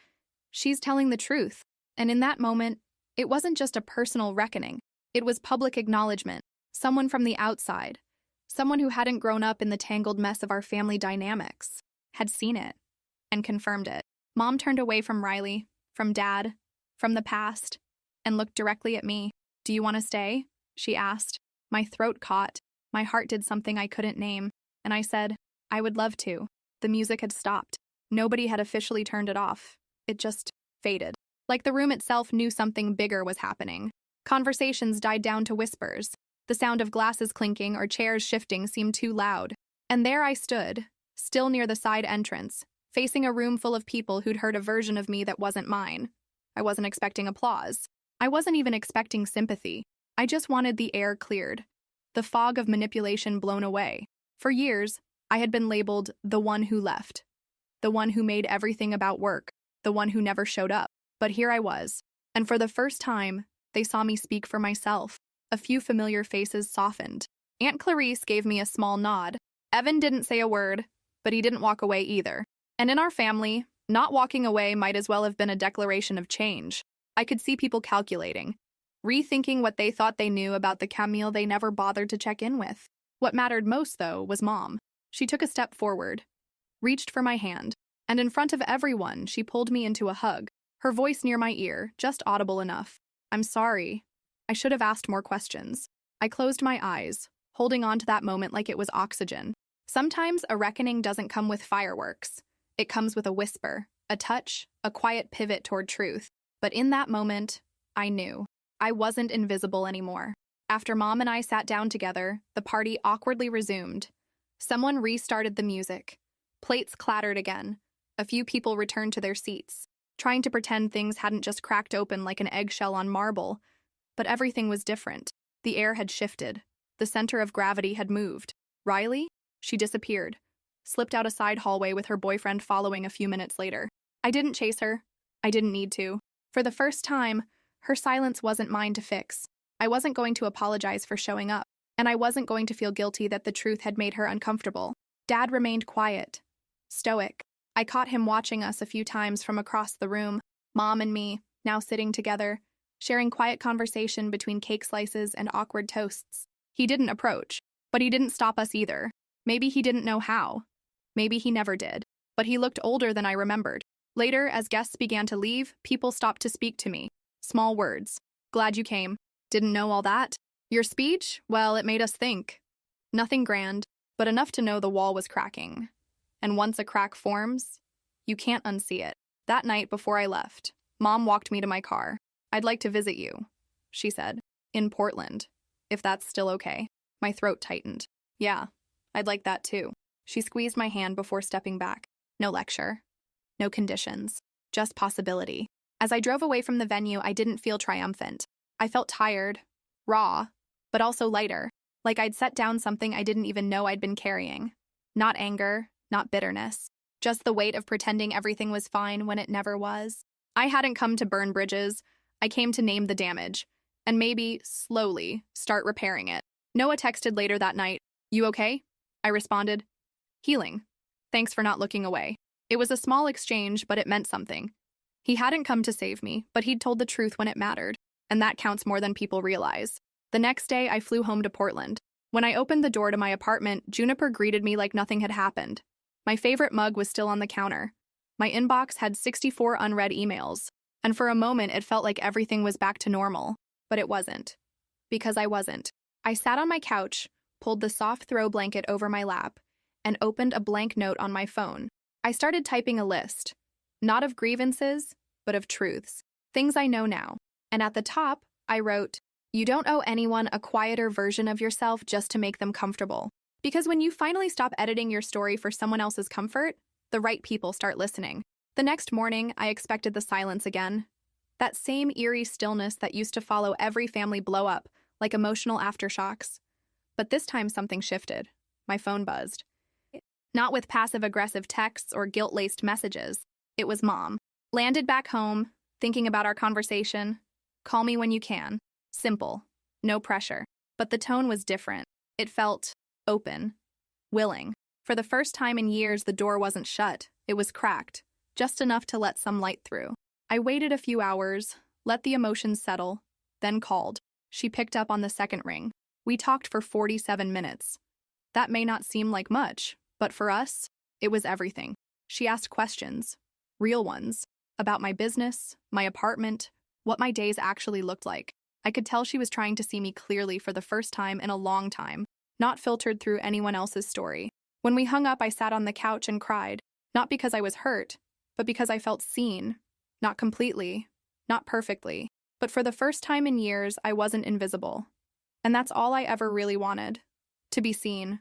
"She's telling the truth." And in that moment, it wasn't just a personal reckoning. It was public acknowledgement. Someone from the outside, someone who hadn't grown up in the tangled mess of our family dynamics, had seen it and confirmed it. Mom turned away from Riley, from Dad, from the past, and looked directly at me. "Do you want to stay?" she asked. My throat caught. My heart did something I couldn't name, and I said, "I would love to." The music had stopped. Nobody had officially turned it off. It just faded. Like the room itself knew something bigger was happening. Conversations died down to whispers. The sound of glasses clinking or chairs shifting seemed too loud. And there I stood, still near the side entrance, facing a room full of people who'd heard a version of me that wasn't mine. I wasn't expecting applause. I wasn't even expecting sympathy. I just wanted the air cleared, the fog of manipulation blown away. For years, I had been labeled the one who left, the one who made everything about work, the one who never showed up. But here I was, and for the first time, they saw me speak for myself. A few familiar faces softened. Aunt Clarice gave me a small nod. Evan didn't say a word, but he didn't walk away either. And in our family, not walking away might as well have been a declaration of change. I could see people calculating, rethinking what they thought they knew about the Camille they never bothered to check in with. What mattered most, though, was Mom. She took a step forward, reached for my hand, and in front of everyone, she pulled me into a hug. her voice near my ear, just audible enough. I'm sorry. I should have asked more questions. I closed my eyes, holding on to that moment like it was oxygen. Sometimes a reckoning doesn't come with fireworks. It comes with a whisper, a touch, a quiet pivot toward truth. But in that moment, I knew. I wasn't invisible anymore. After Mom and I sat down together, the party awkwardly resumed. Someone restarted the music. Plates clattered again. A few people returned to their seats, trying to pretend things hadn't just cracked open like an eggshell on marble. But everything was different. The air had shifted. The center of gravity had moved. Riley? She disappeared, slipped out a side hallway with her boyfriend following a few minutes later. I didn't chase her. I didn't need to. For the first time, her silence wasn't mine to fix. I wasn't going to apologize for showing up, and I wasn't going to feel guilty that the truth had made her uncomfortable. Dad remained quiet, stoic. I caught him watching us a few times from across the room, Mom and me, now sitting together, sharing quiet conversation between cake slices and awkward toasts. He didn't approach, but he didn't stop us either. Maybe he didn't know how. Maybe he never did. But he looked older than I remembered. Later, as guests began to leave, people stopped to speak to me. Small words. Glad you came. Didn't know all that? Your speech? Well, it made us think. Nothing grand, but enough to know the wall was cracking. And once a crack forms, you can't unsee it. That night before I left, Mom walked me to my car. I'd like to visit you, she said. In Portland, if that's still okay. My throat tightened. Yeah, I'd like that too. She squeezed my hand before stepping back. No lecture. No conditions. Just possibility. As I drove away from the venue, I didn't feel triumphant. I felt tired, raw, but also lighter, like I'd set down something I didn't even know I'd been carrying. Not anger, not bitterness, just the weight of pretending everything was fine when it never was. I hadn't come to burn bridges. I came to name the damage, and maybe, slowly, start repairing it. Noah texted later that night. You okay? I responded. Healing. Thanks for not looking away. It was a small exchange, but it meant something. He hadn't come to save me, but he'd told the truth when it mattered, and that counts more than people realize. The next day, I flew home to Portland. When I opened the door to my apartment, Juniper greeted me like nothing had happened. My favorite mug was still on the counter. My inbox had 64 unread emails, and for a moment it felt like everything was back to normal. But it wasn't. Because I wasn't. I sat on my couch, pulled the soft throw blanket over my lap, and opened a blank note on my phone. I started typing a list, not of grievances, but of truths, things I know now. And at the top, I wrote, you don't owe anyone a quieter version of yourself just to make them comfortable. Because when you finally stop editing your story for someone else's comfort, the right people start listening. The next morning, I expected the silence again. That same eerie stillness that used to follow every family blow-up, like emotional aftershocks. But this time something shifted. My phone buzzed. Not with passive-aggressive texts or guilt-laced messages. It was Mom. Landed back home, thinking about our conversation. Call me when you can. Simple. No pressure. But the tone was different. It felt open. Willing. For the first time in years, the door wasn't shut. It was cracked. Just enough to let some light through. I waited a few hours, let the emotions settle, then called. She picked up on the second ring. We talked for 47 minutes. That may not seem like much, but for us, it was everything. She asked questions, real ones, about my business, my apartment, what my days actually looked like. I could tell she was trying to see me clearly for the first time in a long time, not filtered through anyone else's story. When we hung up, I sat on the couch and cried, not because I was hurt, but because I felt seen. Not completely, not perfectly, but for the first time in years, I wasn't invisible. And that's all I ever really wanted, to be seen,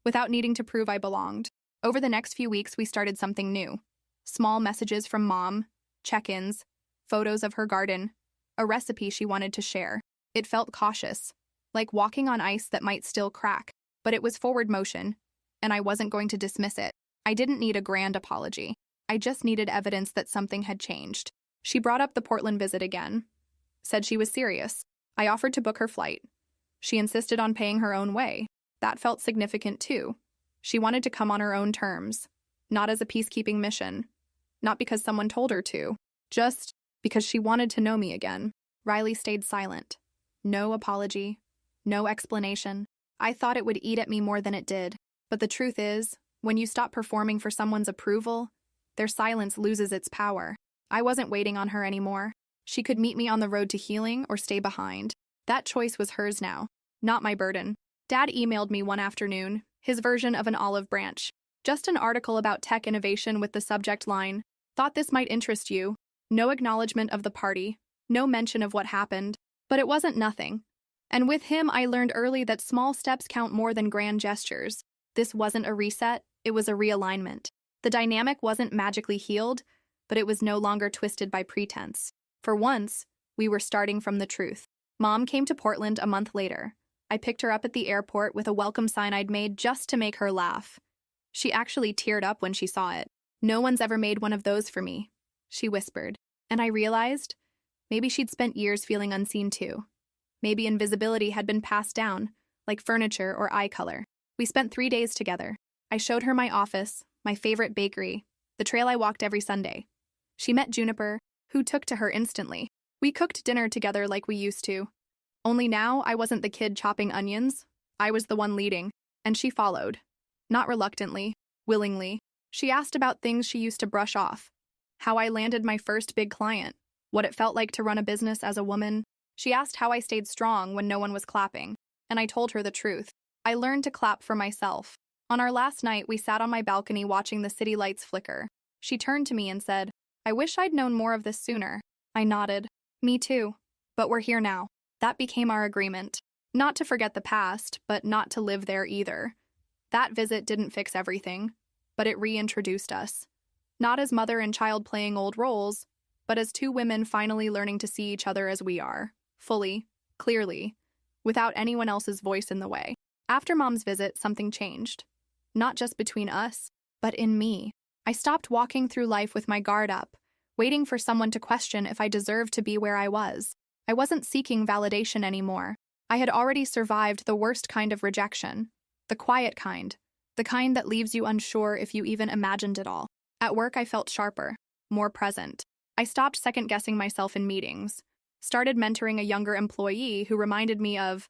without needing to prove I belonged. Over the next few weeks, we started something new. Small messages from Mom, check-ins, photos of her garden, a recipe she wanted to share. It felt cautious, like walking on ice that might still crack, but it was forward motion, and I wasn't going to dismiss it. I didn't need a grand apology. I just needed evidence that something had changed. She brought up the Portland visit again, said she was serious. I offered to book her flight. She insisted on paying her own way. That felt significant too. She wanted to come on her own terms, not as a peacekeeping mission, not because someone told her to, just because she wanted to know me again. Riley stayed silent. No apology, no explanation. I thought it would eat at me more than it did. But the truth is, when you stop performing for someone's approval, their silence loses its power. I wasn't waiting on her anymore. She could meet me on the road to healing or stay behind. That choice was hers now, not my burden. Dad emailed me one afternoon, his version of an olive branch. Just an article about tech innovation with the subject line, "Thought this might interest you." No acknowledgement of the party, no mention of what happened. But it wasn't nothing. And with him, I learned early that small steps count more than grand gestures. This wasn't a reset, it was a realignment. The dynamic wasn't magically healed, but it was no longer twisted by pretense. For once, we were starting from the truth. Mom came to Portland a month later. I picked her up at the airport with a welcome sign I'd made just to make her laugh. She actually teared up when she saw it. "No one's ever made one of those for me," she whispered. And I realized, maybe she'd spent years feeling unseen too. Maybe invisibility had been passed down, like furniture or eye color. We spent 3 days together. I showed her my office, my favorite bakery, the trail I walked every Sunday. She met Juniper, who took to her instantly. We cooked dinner together like we used to. Only now I wasn't the kid chopping onions. I was the one leading, and she followed. Not reluctantly, willingly. She asked about things she used to brush off. How I landed my first big client, what it felt like to run a business as a woman. She asked how I stayed strong when no one was clapping, and I told her the truth. I learned to clap for myself. On our last night, we sat on my balcony watching the city lights flicker. She turned to me and said, "I wish I'd known more of this sooner." I nodded. "Me too. But we're here now." That became our agreement. Not to forget the past, but not to live there either. That visit didn't fix everything, but it reintroduced us. Not as mother and child playing old roles, but as two women finally learning to see each other as we are, fully, clearly, without anyone else's voice in the way. After Mom's visit, something changed. Not just between us, but in me. I stopped walking through life with my guard up, waiting for someone to question if I deserved to be where I was. I wasn't seeking validation anymore. I had already survived the worst kind of rejection. The quiet kind. The kind that leaves you unsure if you even imagined it all. At work, I felt sharper, more present. I stopped second-guessing myself in meetings, started mentoring a younger employee who reminded me of,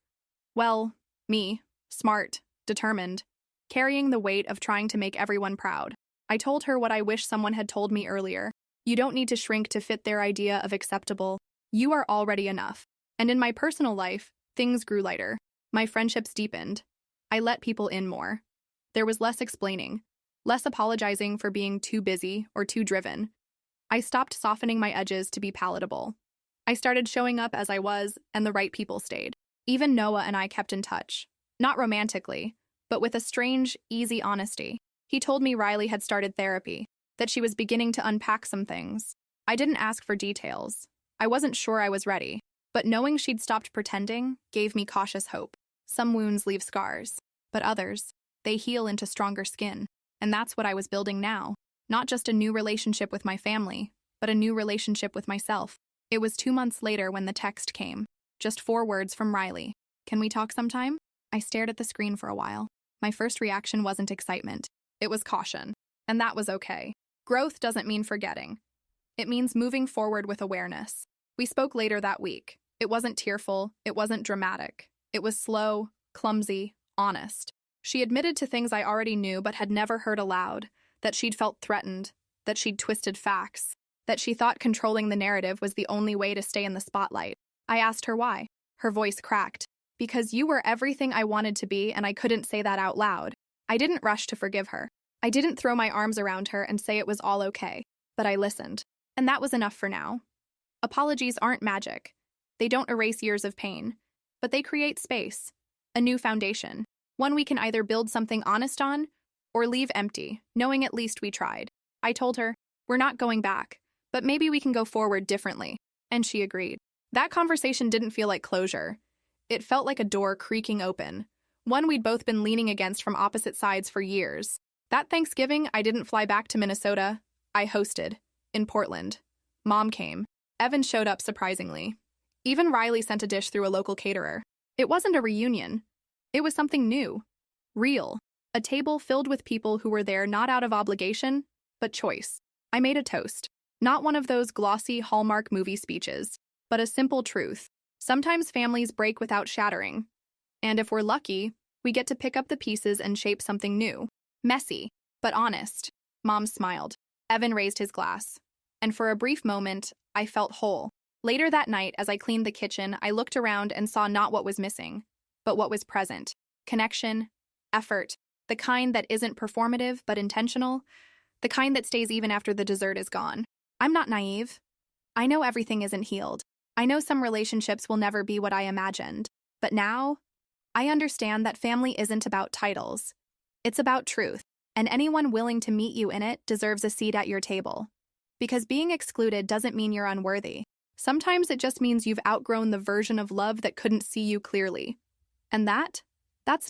well, me, smart, determined, carrying the weight of trying to make everyone proud. I told her what I wish someone had told me earlier. You don't need to shrink to fit their idea of acceptable. You are already enough. And in my personal life, things grew lighter. My friendships deepened. I let people in more. There was less explaining, less apologizing for being too busy or too driven. I stopped softening my edges to be palatable. I started showing up as I was, and the right people stayed. Even Noah and I kept in touch. Not romantically, but with a strange, easy honesty. He told me Riley had started therapy, that she was beginning to unpack some things. I didn't ask for details. I wasn't sure I was ready, but knowing she'd stopped pretending gave me cautious hope. Some wounds leave scars, but others, they heal into stronger skin. And that's what I was building now. Not just a new relationship with my family, but a new relationship with myself. It was 2 months later when the text came. Just 4 words from Riley. "Can we talk sometime?" I stared at the screen for a while. My first reaction wasn't excitement. It was caution. And that was okay. Growth doesn't mean forgetting. It means moving forward with awareness. We spoke later that week. It wasn't tearful. It wasn't dramatic. It was slow, clumsy, honest. She admitted to things I already knew but had never heard aloud, that she'd felt threatened, that she'd twisted facts, that she thought controlling the narrative was the only way to stay in the spotlight. I asked her why. Her voice cracked. "Because you were everything I wanted to be, and I couldn't say that out loud." I didn't rush to forgive her. I didn't throw my arms around her and say it was all okay, but I listened. And that was enough for now. Apologies aren't magic. They don't erase years of pain, but they create space, a new foundation, one we can either build something honest on or leave empty, knowing at least we tried. I told her, "We're not going back, but maybe we can go forward differently," and she agreed. That conversation didn't feel like closure. It felt like a door creaking open, one we'd both been leaning against from opposite sides for years. That Thanksgiving, I didn't fly back to Minnesota. I hosted, in Portland. Mom came. Evan showed up surprisingly. Even Riley sent a dish through a local caterer. It wasn't a reunion. It was something new. Real. A table filled with people who were there not out of obligation, but choice. I made a toast. Not one of those glossy Hallmark movie speeches, but a simple truth. Sometimes families break without shattering. And if we're lucky, we get to pick up the pieces and shape something new. Messy, but honest. Mom smiled. Evan raised his glass. and for a brief moment, I felt whole. Later that night, as I cleaned the kitchen, I looked around and saw not what was missing, but what was present. Connection, effort, the kind that isn't performative but intentional, the kind that stays even after the dessert is gone. I'm not naive. I know everything isn't healed. I know some relationships will never be what I imagined. But now, I understand that family isn't about titles. It's about truth, and anyone willing to meet you in it deserves a seat at your table. Because being excluded doesn't mean you're unworthy. Sometimes it just means you've outgrown the version of love that couldn't see you clearly. And that's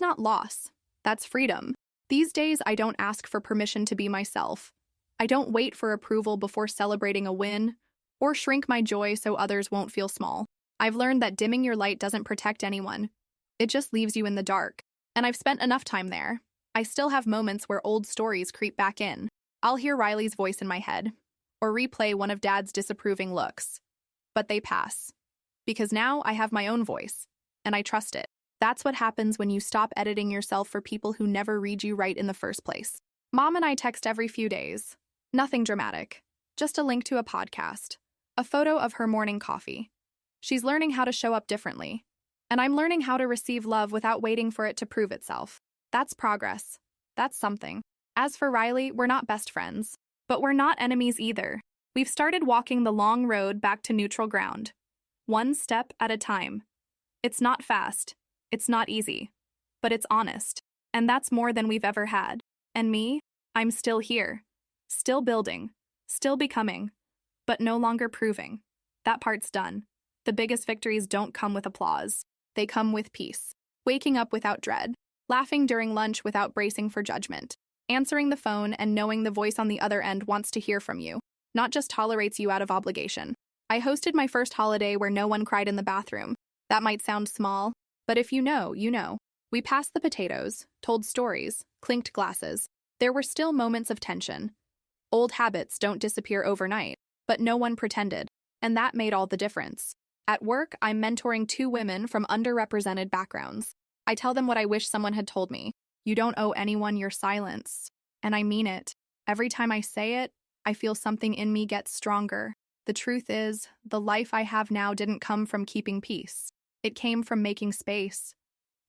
not loss. That's freedom. These days, I don't ask for permission to be myself. I don't wait for approval before celebrating a win, or shrink my joy so others won't feel small. I've learned that dimming your light doesn't protect anyone. It just leaves you in the dark. And I've spent enough time there. I still have moments where old stories creep back in. I'll hear Riley's voice in my head, or replay one of Dad's disapproving looks. But they pass. Because now I have my own voice, and I trust it. That's what happens when you stop editing yourself for people who never read you right in the first place. Mom and I text every few days. Nothing dramatic. Just a link to a podcast. A photo of her morning coffee. She's learning how to show up differently. And I'm learning how to receive love without waiting for it to prove itself. That's progress. That's something. As for Riley, we're not best friends. But we're not enemies either. We've started walking the long road back to neutral ground. One step at a time. It's not fast. It's not easy. But it's honest. And that's more than we've ever had. And me? I'm still here. Still building. Still becoming. But no longer proving. That part's done. The biggest victories don't come with applause. They come with peace. Waking up without dread. Laughing during lunch without bracing for judgment. Answering the phone and knowing the voice on the other end wants to hear from you, not just tolerates you out of obligation. I hosted my first holiday where no one cried in the bathroom. That might sound small, but if you know, you know. We passed the potatoes, told stories, clinked glasses. There were still moments of tension. Old habits don't disappear overnight, but no one pretended, and that made all the difference. At work, I'm mentoring 2 women from underrepresented backgrounds. I tell them what I wish someone had told me. You don't owe anyone your silence. And I mean it. Every time I say it, I feel something in me get stronger. The truth is, the life I have now didn't come from keeping peace. It came from making space.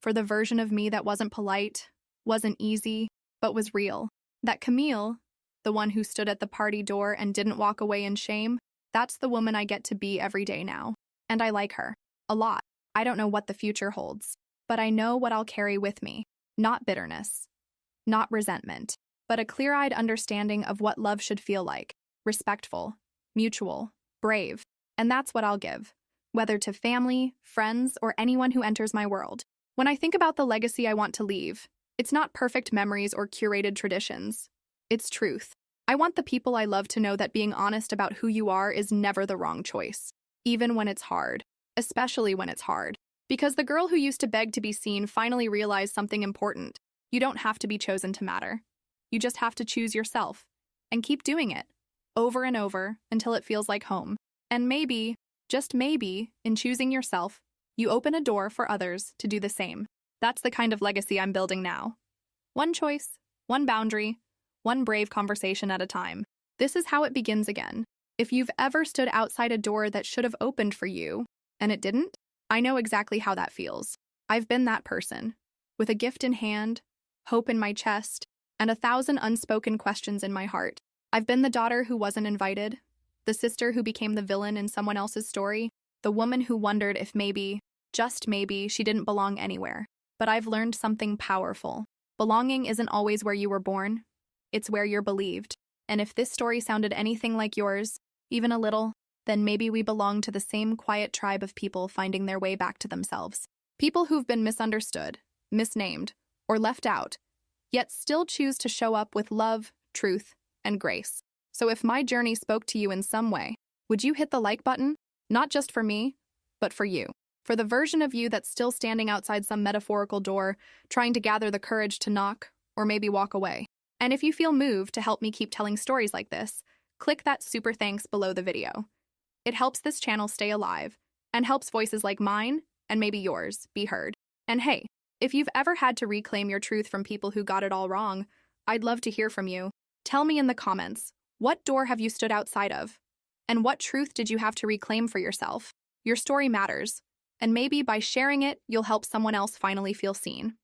For the version of me that wasn't polite, wasn't easy, but was real. That Camille, the one who stood at the party door and didn't walk away in shame, that's the woman I get to be every day now. And I like her. A lot. I don't know what the future holds, but I know what I'll carry with me. Not bitterness, not resentment, but a clear-eyed understanding of what love should feel like. Respectful, mutual, brave. And that's what I'll give, whether to family, friends, or anyone who enters my world. When I think about the legacy I want to leave, it's not perfect memories or curated traditions. It's truth. I want the people I love to know that being honest about who you are is never the wrong choice, even when it's hard, especially when it's hard. Because the girl who used to beg to be seen finally realized something important. You don't have to be chosen to matter. You just have to choose yourself. And keep doing it. Over and over, until it feels like home. And maybe, just maybe, in choosing yourself, you open a door for others to do the same. That's the kind of legacy I'm building now. One choice, one boundary, one brave conversation at a time. This is how it begins again. If you've ever stood outside a door that should have opened for you, and it didn't, I know exactly how that feels. I've been that person, with a gift in hand, hope in my chest, and 1,000 unspoken questions in my heart. I've been the daughter who wasn't invited, the sister who became the villain in someone else's story, the woman who wondered if maybe, just maybe, she didn't belong anywhere. But I've learned something powerful. Belonging isn't always where you were born. It's where you're believed. And if this story sounded anything like yours, even a little, then maybe we belong to the same quiet tribe of people finding their way back to themselves. People who've been misunderstood, misnamed, or left out, yet still choose to show up with love, truth, and grace. So if my journey spoke to you in some way, would you hit the like button? Not just for me, but for you. For the version of you that's still standing outside some metaphorical door, trying to gather the courage to knock, or maybe walk away. And if you feel moved to help me keep telling stories like this, click that super thanks below the video. It helps this channel stay alive, and helps voices like mine, and maybe yours, be heard. And hey, if you've ever had to reclaim your truth from people who got it all wrong, I'd love to hear from you. Tell me in the comments, what door have you stood outside of? And what truth did you have to reclaim for yourself? Your story matters, and maybe by sharing it, you'll help someone else finally feel seen.